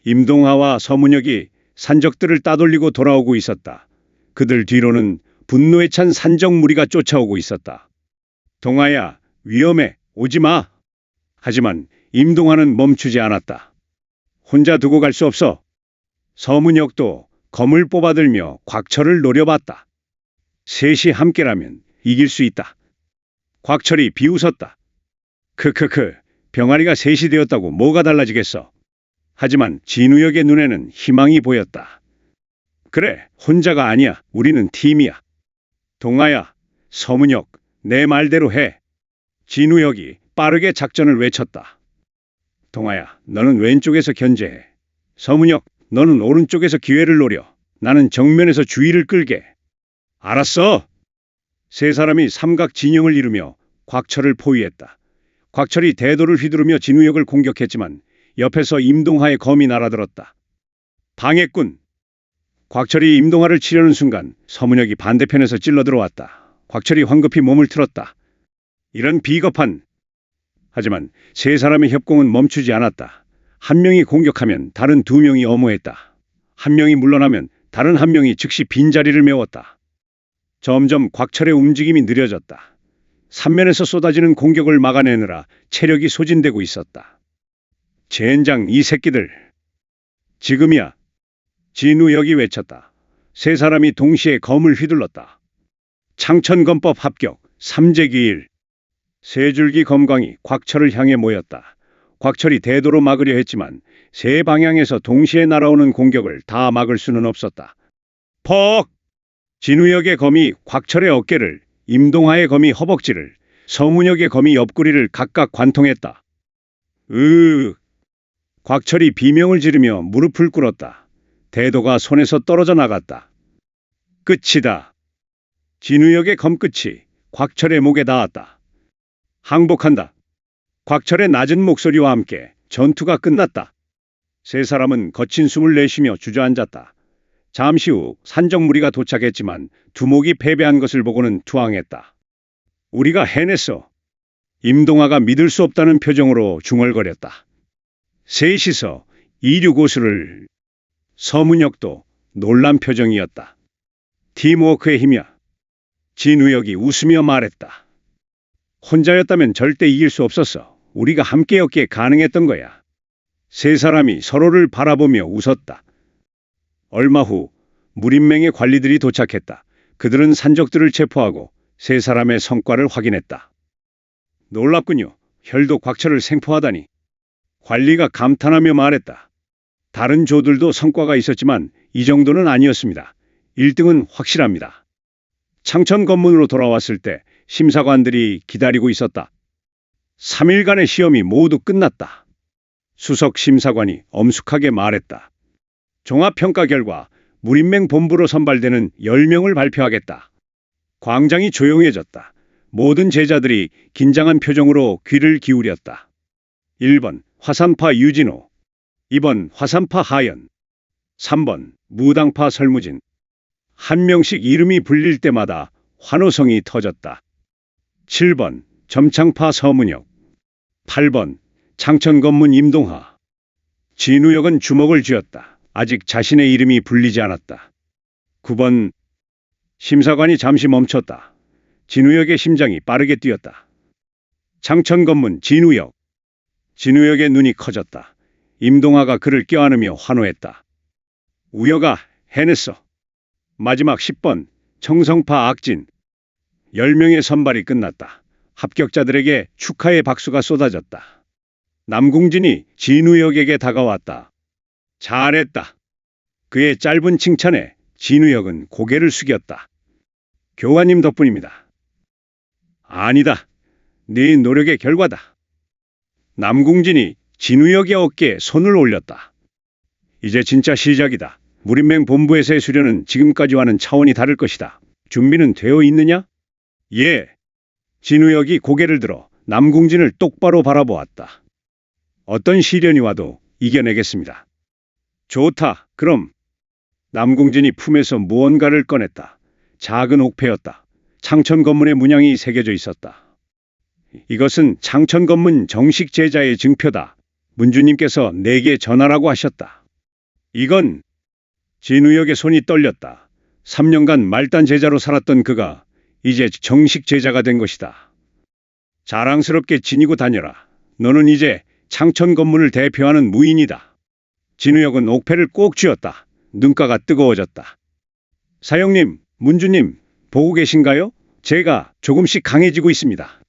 임동하와 서문혁이 산적들을 따돌리고 돌아오고 있었다. 그들 뒤로는 분노에 찬 산적 무리가 쫓아오고 있었다. 동아야, 위험해, 오지 마. 하지만 임동하는 멈추지 않았다. 혼자 두고 갈 수 없어. 서문혁도 검을 뽑아들며 곽철을 노려봤다. 셋이 함께라면 이길 수 있다. 곽철이 비웃었다. 병아리가 셋이 되었다고 뭐가 달라지겠어. 하지만 진우혁의 눈에는 희망이 보였다. 그래, 혼자가 아니야. 우리는 팀이야. 동아야, 서문혁, 내 말대로 해. 진우혁이 빠르게 작전을 외쳤다. 동아야, 너는 왼쪽에서 견제해. 서문혁, 너는 오른쪽에서 기회를 노려. 나는 정면에서 주의를 끌게. 알았어. 세 사람이 삼각 진영을 이루며 곽철을 포위했다. 곽철이 대도를 휘두르며 진우혁을 공격했지만 옆에서 임동하의 검이 날아들었다. 방해꾼. 곽철이 임동하를 치려는 순간 서문혁이 반대편에서 찔러 들어왔다. 곽철이 황급히 몸을 틀었다. 이런 비겁한. 하지만 세 사람의 협공은 멈추지 않았다. 한 명이 공격하면 다른 두 명이 엄호했다. 한 명이 물러나면 다른 한 명이 즉시 빈자리를 메웠다. 점점 곽철의 움직임이 느려졌다. 삼면에서 쏟아지는 공격을 막아내느라 체력이 소진되고 있었다. 젠장 이 새끼들. 지금이야. 진우혁이 외쳤다. 세 사람이 동시에 검을 휘둘렀다. 창천검법 합격, 삼재기일. 세 줄기 검광이 곽철을 향해 모였다. 곽철이 대도로 막으려 했지만 세 방향에서 동시에 날아오는 공격을 다 막을 수는 없었다. 퍽! 진우혁의 검이 곽철의 어깨를, 임동하의 검이 허벅지를, 서문혁의 검이 옆구리를 각각 관통했다. 곽철이 비명을 지르며 무릎을 꿇었다. 대도가 손에서 떨어져 나갔다. 끝이다. 진우역의 검끝이 곽철의 목에 닿았다. 항복한다. 곽철의 낮은 목소리와 함께 전투가 끝났다. 세 사람은 거친 숨을 내쉬며 주저앉았다. 잠시 후 산적 무리가 도착했지만 두목이 패배한 것을 보고는 투항했다. 우리가 해냈어. 임동아가 믿을 수 없다는 표정으로 중얼거렸다. 셋이서 이륙고수를. 서문역도 놀란 표정이었다. 팀워크의 힘이야. 진우역이 웃으며 말했다. 혼자였다면 절대 이길 수 없었어. 우리가 함께였기에 가능했던 거야. 세 사람이 서로를 바라보며 웃었다. 얼마 후 무림맹의 관리들이 도착했다. 그들은 산적들을 체포하고 세 사람의 성과를 확인했다. 놀랍군요. 혈도 곽철을 생포하다니. 관리가 감탄하며 말했다. 다른 조들도 성과가 있었지만 이 정도는 아니었습니다. 1등은 확실합니다. 창천 검문으로 돌아왔을 때 심사관들이 기다리고 있었다. 3일간의 시험이 모두 끝났다. 수석 심사관이 엄숙하게 말했다. 종합평가 결과 무림맹 본부로 선발되는 10명을 발표하겠다. 광장이 조용해졌다. 모든 제자들이 긴장한 표정으로 귀를 기울였다. 1번 화산파 유진호, 2번 화산파 하연, 3번 무당파 설무진. 한 명씩 이름이 불릴 때마다 환호성이 터졌다. 7번 점창파 서문혁, 8번 창천검문 임동하. 진우역은 주먹을 쥐었다. 아직 자신의 이름이 불리지 않았다. 9번. 심사관이 잠시 멈췄다. 진우역의 심장이 빠르게 뛰었다. 창천검문 진우역. 진우역의 눈이 커졌다. 임동하가 그를 껴안으며 환호했다. 우여가 해냈어. 마지막 10번 청성파 악진. 10명의 선발이 끝났다. 합격자들에게 축하의 박수가 쏟아졌다. 남궁진이 진우역에게 다가왔다. 잘했다. 그의 짧은 칭찬에 진우역은 고개를 숙였다. 교관님 덕분입니다. 아니다. 네 노력의 결과다. 남궁진이 진우역의 어깨에 손을 올렸다. 이제 진짜 시작이다. 무림맹 본부에서의 수련은 지금까지와는 차원이 다를 것이다. 준비는 되어 있느냐? 예. 진우역이 고개를 들어 남궁진을 똑바로 바라보았다. 어떤 시련이 와도 이겨내겠습니다. 좋다. 그럼. 남궁진이 품에서 무언가를 꺼냈다. 작은 옥패였다. 창천검문의 문양이 새겨져 있었다. 이것은 창천검문 정식 제자의 증표다. 문주님께서 내게 전하라고 하셨다. 이건. 진우역의 손이 떨렸다. 3년간 말단 제자로 살았던 그가 이제 정식 제자가 된 것이다. 자랑스럽게 지니고 다녀라. 너는 이제 창천검문을 대표하는 무인이다. 진우역은 옥패를 꼭 쥐었다. 눈가가 뜨거워졌다. 사형님, 문주님, 보고 계신가요? 제가 조금씩 강해지고 있습니다.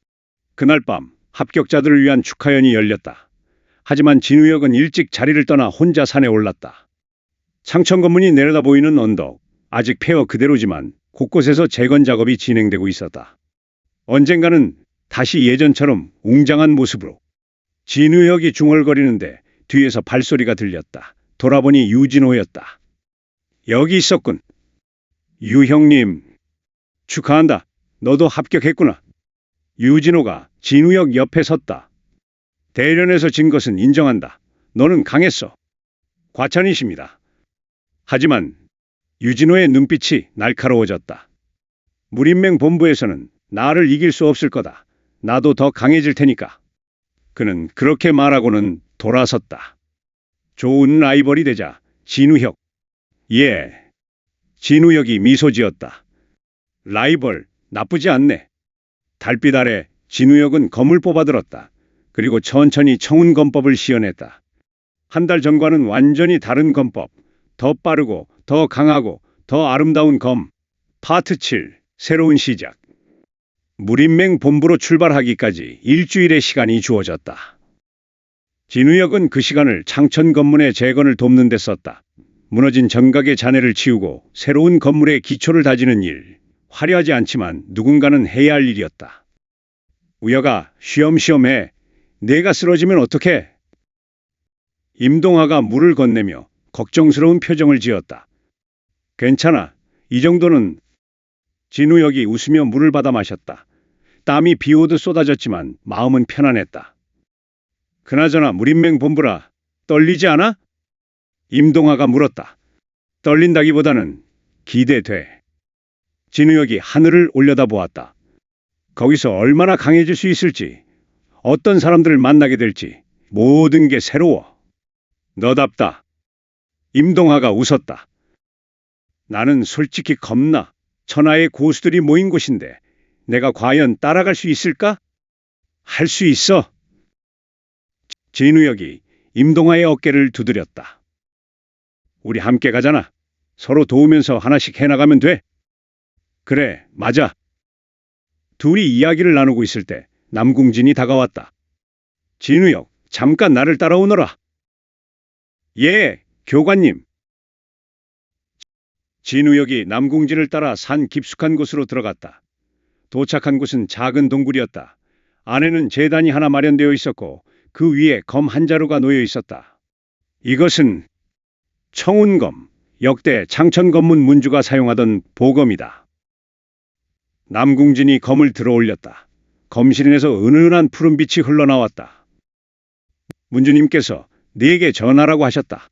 그날 밤 합격자들을 위한 축하연이 열렸다. 하지만 진우역은 일찍 자리를 떠나 혼자 산에 올랐다. 창천검문이 내려다 보이는 언덕, 아직 폐허 그대로지만 곳곳에서 재건 작업이 진행되고 있었다. 언젠가는 다시 예전처럼 웅장한 모습으로. 진우역이 중얼거리는데 뒤에서 발소리가 들렸다. 돌아보니 유진호였다. 여기 있었군. 유 형님. 축하한다. 너도 합격했구나. 유진호가 진우역 옆에 섰다. 대련에서 진 것은 인정한다. 너는 강했어. 과찬이십니다. 하지만 유진호의 눈빛이 날카로워졌다. 무림맹 본부에서는 나를 이길 수 없을 거다. 나도 더 강해질 테니까. 그는 그렇게 말하고는 돌아섰다. 좋은 라이벌이 되자. 진우혁. 예. 진우혁이 미소 지었다. 라이벌 나쁘지 않네. 달빛 아래 진우혁은 검을 뽑아들었다. 그리고 천천히 청운검법을 시연했다. 한 달 전과는 완전히 다른 검법. 더 빠르고 더 강하고 더 아름다운 검. 파트 7. 새로운 시작. 무림맹 본부로 출발하기까지 일주일의 시간이 주어졌다. 진우역은 그 시간을 창천검문의 재건을 돕는 데 썼다. 무너진 정각의 잔해를 치우고 새로운 건물의 기초를 다지는 일. 화려하지 않지만 누군가는 해야 할 일이었다. 우여가 쉬엄쉬엄 해. 내가 쓰러지면 어떡해? 임동하가 물을 건네며 걱정스러운 표정을 지었다. 괜찮아. 이 정도는. 진우혁이 웃으며 물을 받아 마셨다. 땀이 비 오듯 쏟아졌지만 마음은 편안했다. 그나저나 무린맹 본부라 떨리지 않아? 임동하가 물었다. 떨린다기보다는 기대돼. 진우혁이 하늘을 올려다보았다. 거기서 얼마나 강해질 수 있을지, 어떤 사람들을 만나게 될지 모든 게 새로워. 너답다. 임동하가 웃었다. 나는 솔직히 겁나. 천하의 고수들이 모인 곳인데 내가 과연 따라갈 수 있을까? 할 수 있어. 진우혁이 임동하의 어깨를 두드렸다. 우리 함께 가잖아. 서로 도우면서 하나씩 해나가면 돼. 그래, 맞아. 둘이 이야기를 나누고 있을 때 남궁진이 다가왔다. 진우혁, 잠깐 나를 따라오너라. 예, 교관님. 진우혁이 남궁진을 따라 산 깊숙한 곳으로 들어갔다. 도착한 곳은 작은 동굴이었다. 안에는 제단이 하나 마련되어 있었고 그 위에 검 한 자루가 놓여 있었다. 이것은 청운검, 역대 창천검문 문주가 사용하던 보검이다. 남궁진이 검을 들어 올렸다. 검실인에서 은은한 푸른빛이 흘러나왔다. 문주님께서 네게 전하라고 하셨다.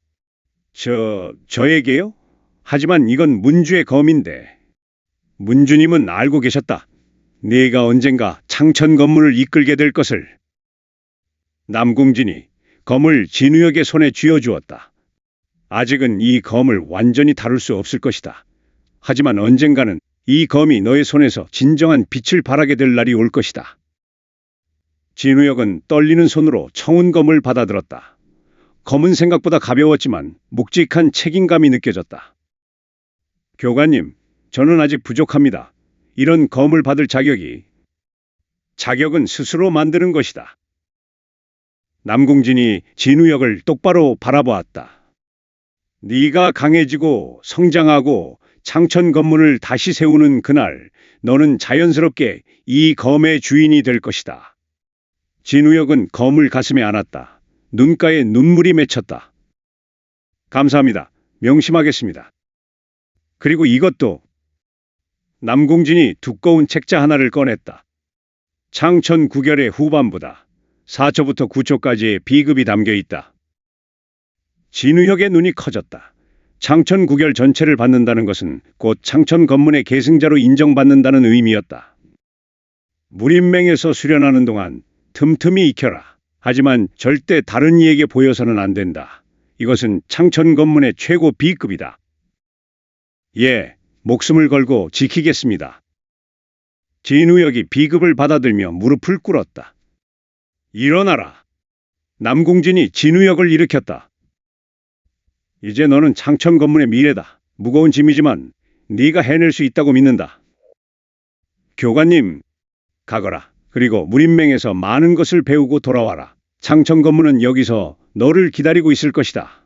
저에게요? 하지만 이건 문주의 검인데. 문주님은 알고 계셨다. 네가 언젠가 창천검문을 이끌게 될 것을. 남궁진이 검을 진우혁의 손에 쥐어주었다. 아직은 이 검을 완전히 다룰 수 없을 것이다. 하지만 언젠가는 이 검이 너의 손에서 진정한 빛을 발하게 될 날이 올 것이다. 진우혁은 떨리는 손으로 청운검을 받아들었다. 검은 생각보다 가벼웠지만 묵직한 책임감이 느껴졌다. 교관님, 저는 아직 부족합니다. 이런 검을 받을 자격은 스스로 만드는 것이다. 남궁진이 진우혁을 똑바로 바라보았다. 네가 강해지고 성장하고 창천검문을 다시 세우는 그날, 너는 자연스럽게 이 검의 주인이 될 것이다. 진우혁은 검을 가슴에 안았다. 눈가에 눈물이 맺혔다. 감사합니다. 명심하겠습니다. 그리고 이것도. 남궁진이 두꺼운 책자 하나를 꺼냈다. 창천구결의 후반부다. 4초부터 9초까지의 비급이 담겨 있다. 진우혁의 눈이 커졌다. 창천구결 전체를 받는다는 것은 곧 창천검문의 계승자로 인정받는다는 의미였다. 무린맹에서 수련하는 동안 틈틈이 익혀라. 하지만 절대 다른 이에게 보여서는 안 된다. 이것은 창천검문의 최고 B급이다. 예, 목숨을 걸고 지키겠습니다. 진우혁이 B급을 받아들며 무릎을 꿇었다. 일어나라. 남궁진이 진우혁을 일으켰다. 이제 너는 창천검문의 미래다. 무거운 짐이지만 네가 해낼 수 있다고 믿는다. 교관님, 가거라. 그리고 무린맹에서 많은 것을 배우고 돌아와라. 창천검문은 여기서 너를 기다리고 있을 것이다.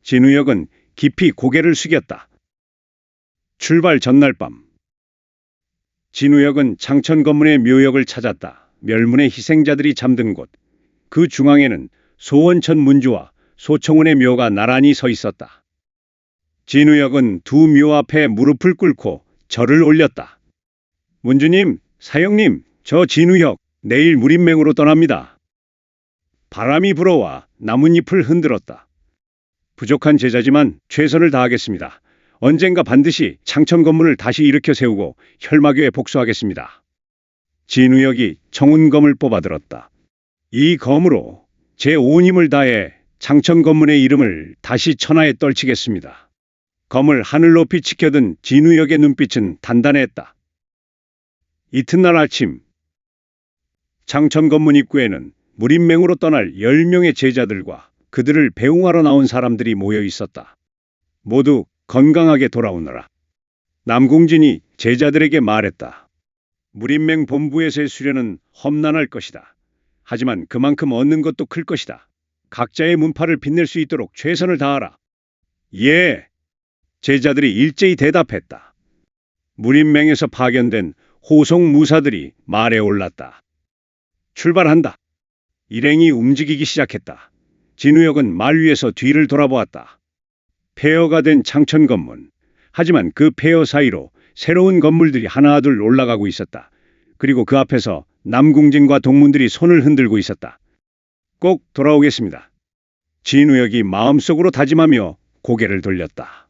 진우혁은 깊이 고개를 숙였다. 출발 전날 밤. 진우혁은 창천검문의 묘역을 찾았다. 멸문의 희생자들이 잠든 곳. 그 중앙에는 소원천 문주와 소청운의 묘가 나란히 서 있었다. 진우혁은 두 묘 앞에 무릎을 꿇고 절을 올렸다. 문주님, 사형님, 저 진우혁, 내일 무린맹으로 떠납니다. 바람이 불어와 나뭇잎을 흔들었다. 부족한 제자지만 최선을 다하겠습니다. 언젠가 반드시 창천검문을 다시 일으켜 세우고 혈마교에 복수하겠습니다. 진우혁이 청운검을 뽑아들었다. 이 검으로 제 온 힘을 다해 창천검문의 이름을 다시 천하에 떨치겠습니다. 검을 하늘 높이 치켜든 진우혁의 눈빛은 단단했다. 이튿날 아침, 창천검문 입구에는 무린맹으로 떠날 10명의 제자들과 그들을 배웅하러 나온 사람들이 모여 있었다. 모두 건강하게 돌아오너라. 남궁진이 제자들에게 말했다. 무린맹 본부에서의 수련은 험난할 것이다. 하지만 그만큼 얻는 것도 클 것이다. 각자의 문파를 빛낼 수 있도록 최선을 다하라. 예! 제자들이 일제히 대답했다. 무린맹에서 파견된 호송 무사들이 말에 올랐다. 출발한다. 일행이 움직이기 시작했다. 진우혁은 말 위에서 뒤를 돌아보았다. 폐허가 된 창천 건물. 하지만 그 폐허 사이로 새로운 건물들이 하나둘 올라가고 있었다. 그리고 그 앞에서 남궁진과 동문들이 손을 흔들고 있었다. 꼭 돌아오겠습니다. 진우혁이 마음속으로 다짐하며 고개를 돌렸다.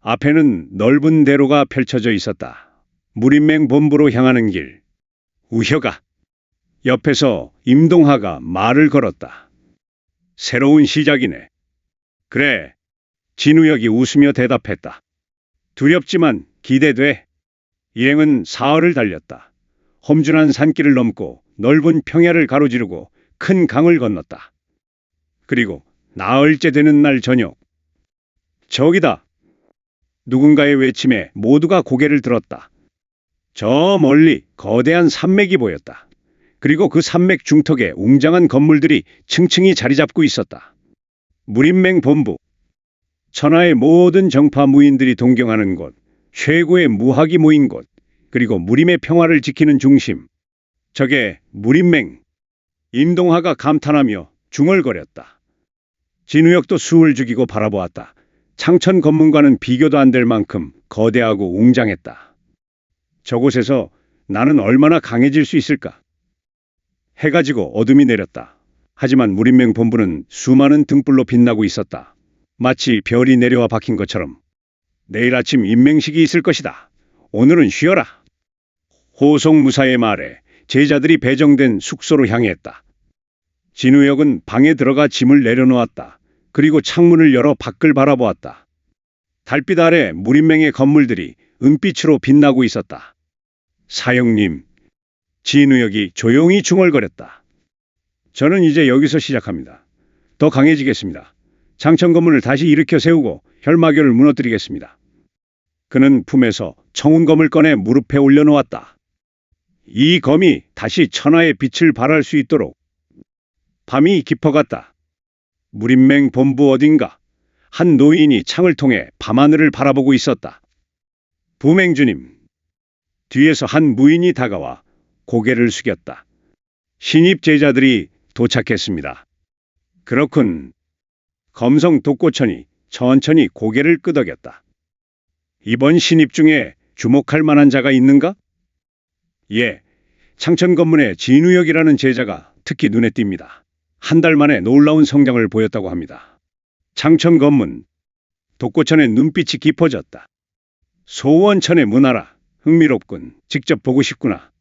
앞에는 넓은 대로가 펼쳐져 있었다. 무림맹 본부로 향하는 길. 우혁아. 옆에서 임동하가 말을 걸었다. 새로운 시작이네. 그래. 진우혁이 웃으며 대답했다. 두렵지만 기대돼. 일행은 사흘을 달렸다. 험준한 산길을 넘고 넓은 평야를 가로지르고 큰 강을 건넜다. 그리고 나흘째 되는 날 저녁. 저기다. 누군가의 외침에 모두가 고개를 들었다. 저 멀리 거대한 산맥이 보였다. 그리고 그 산맥 중턱에 웅장한 건물들이 층층이 자리 잡고 있었다. 무림맹 본부. 천하의 모든 정파 무인들이 동경하는 곳, 최고의 무학이 모인 곳, 그리고 무림의 평화를 지키는 중심. 저게 무림맹. 임동하가 감탄하며 중얼거렸다. 진우혁도 숨을 죽이고 바라보았다. 창천 건물과는 비교도 안 될 만큼 거대하고 웅장했다. 저곳에서 나는 얼마나 강해질 수 있을까? 해가 지고 어둠이 내렸다. 하지만 무림맹 본부는 수많은 등불로 빛나고 있었다. 마치 별이 내려와 박힌 것처럼. 내일 아침 임맹식이 있을 것이다. 오늘은 쉬어라. 호송무사의 말에 제자들이 배정된 숙소로 향했다. 진우혁은 방에 들어가 짐을 내려놓았다. 그리고 창문을 열어 밖을 바라보았다. 달빛 아래 무림맹의 건물들이 은빛으로 빛나고 있었다. 사형님. 진우혁이 조용히 중얼거렸다. 저는 이제 여기서 시작합니다. 더 강해지겠습니다. 창천 건물을 다시 일으켜 세우고 혈마교를 무너뜨리겠습니다. 그는 품에서 청운검을 꺼내 무릎에 올려놓았다. 이 검이 다시 천하의 빛을 발할 수 있도록. 밤이 깊어갔다. 무림맹 본부 어딘가 한 노인이 창을 통해 밤하늘을 바라보고 있었다. 부맹주님. 뒤에서 한 무인이 다가와 고개를 숙였다. 신입 제자들이 도착했습니다. 그렇군. 검성 독고천이 천천히 고개를 끄덕였다. 이번 신입 중에 주목할 만한 자가 있는가? 예, 창천 건문의 진우혁이라는 제자가 특히 눈에 띕니다. 한 달 만에 놀라운 성장을 보였다고 합니다. 창천 건문. 독고천의 눈빛이 깊어졌다. 소원천의 문화라. 흥미롭군. 직접 보고 싶구나.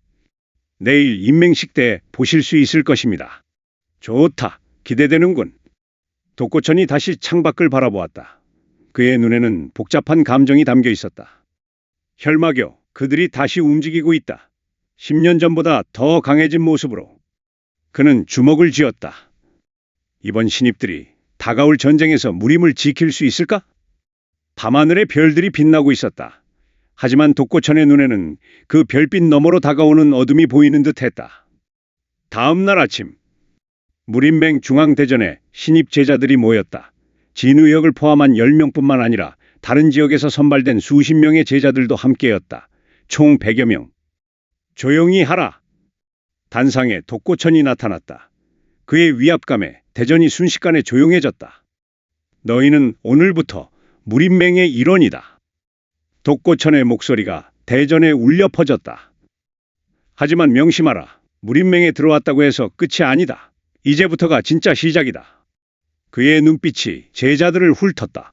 내일 임맹식 때 보실 수 있을 것입니다. 좋다. 기대되는군. 독고천이 다시 창밖을 바라보았다. 그의 눈에는 복잡한 감정이 담겨 있었다. 혈마교, 그들이 다시 움직이고 있다. 10년 전보다 더 강해진 모습으로. 그는 주먹을 쥐었다. 이번 신입들이 다가올 전쟁에서 무림을 지킬 수 있을까? 밤하늘의 별들이 빛나고 있었다. 하지만 독고천의 눈에는 그 별빛 너머로 다가오는 어둠이 보이는 듯했다. 다음 날 아침. 무림맹 중앙대전에 신입 제자들이 모였다. 진우혁을 포함한 10명뿐만 아니라 다른 지역에서 선발된 수십 명의 제자들도 함께였다. 총 100여 명. 조용히 하라. 단상에 독고천이 나타났다. 그의 위압감에 대전이 순식간에 조용해졌다. 너희는 오늘부터 무림맹의 일원이다. 독고천의 목소리가 대전에 울려 퍼졌다. 하지만 명심하라. 무림맹에 들어왔다고 해서 끝이 아니다. 이제부터가 진짜 시작이다. 그의 눈빛이 제자들을 훑었다.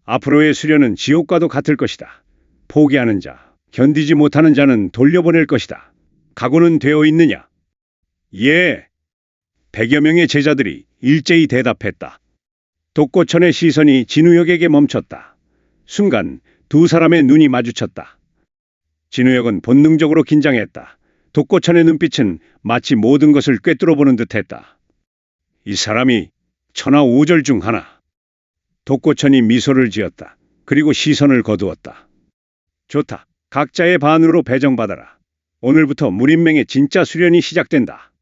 앞으로의 수련은 지옥과도 같을 것이다. 포기하는 자, 견디지 못하는 자는 돌려보낼 것이다. 각오는 되어 있느냐? 예. 100여 명의 제자들이 일제히 대답했다. 독고천의 시선이 진우혁에게 멈췄다. 순간 두 사람의 눈이 마주쳤다. 진우혁은 본능적으로 긴장했다. 독고천의 눈빛은 마치 모든 것을 꿰뚫어보는 듯했다. 이 사람이 천하 오절 중 하나. 독고천이 미소를 지었다. 그리고 시선을 거두었다. 좋다. 각자의 반으로 배정받아라. 오늘부터 무림맹의 진짜 수련이 시작된다.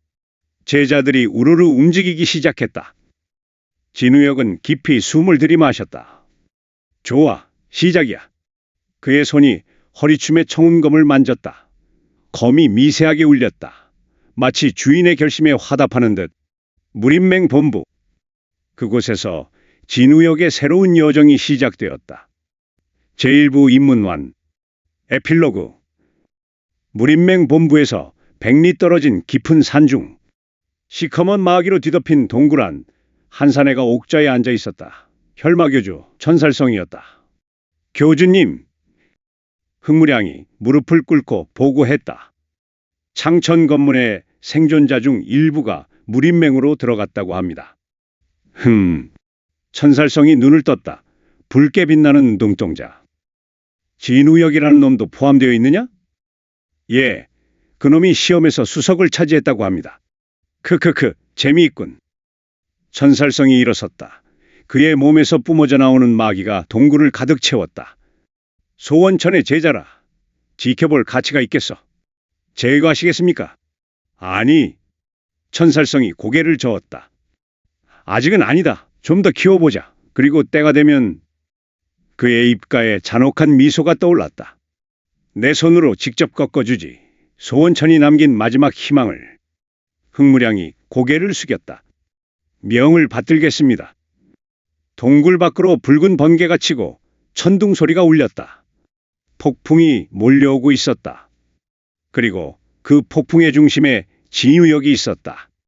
제자들이 우르르 움직이기 시작했다. 진우혁은 깊이 숨을 들이마셨다. 좋아, 시작이야. 그의 손이 허리춤의 청운검을 만졌다. 검이 미세하게 울렸다. 마치 주인의 결심에 화답하는 듯. 무림맹 본부. 그곳에서 진우역의 새로운 여정이 시작되었다. 제1부 입문완 에필로그 무림맹 본부에서 100리 떨어진 깊은 산중 시커먼 마기로 뒤덮인 동굴 안 한 사내가 옥자에 앉아 있었다. 혈마교주 천살성이었다. 교주님, 흥무량이 무릎을 꿇고 보고했다. 창천 건물의 생존자 중 일부가 무림맹으로 들어갔다고 합니다. 천살성이 눈을 떴다. 붉게 빛나는 눈동자. 진우역이라는 놈도 포함되어 있느냐? 예, 그놈이 시험에서 수석을 차지했다고 합니다. 크크크, 재미있군. 천살성이 일어섰다. 그의 몸에서 뿜어져 나오는 마기가 동굴을 가득 채웠다. 소원천의 제자라. 지켜볼 가치가 있겠어. 제거하시겠습니까? 아니. 천살성이 고개를 저었다. 아직은 아니다. 좀 더 키워보자. 그리고 때가 되면... 그의 입가에 잔혹한 미소가 떠올랐다. 내 손으로 직접 꺾어주지. 소원천이 남긴 마지막 희망을. 흥무량이 고개를 숙였다. 명을 받들겠습니다. 동굴 밖으로 붉은 번개가 치고 천둥 소리가 울렸다. 폭풍이 몰려오고 있었다. 그리고 그 폭풍의 중심에 진우역이 있었다.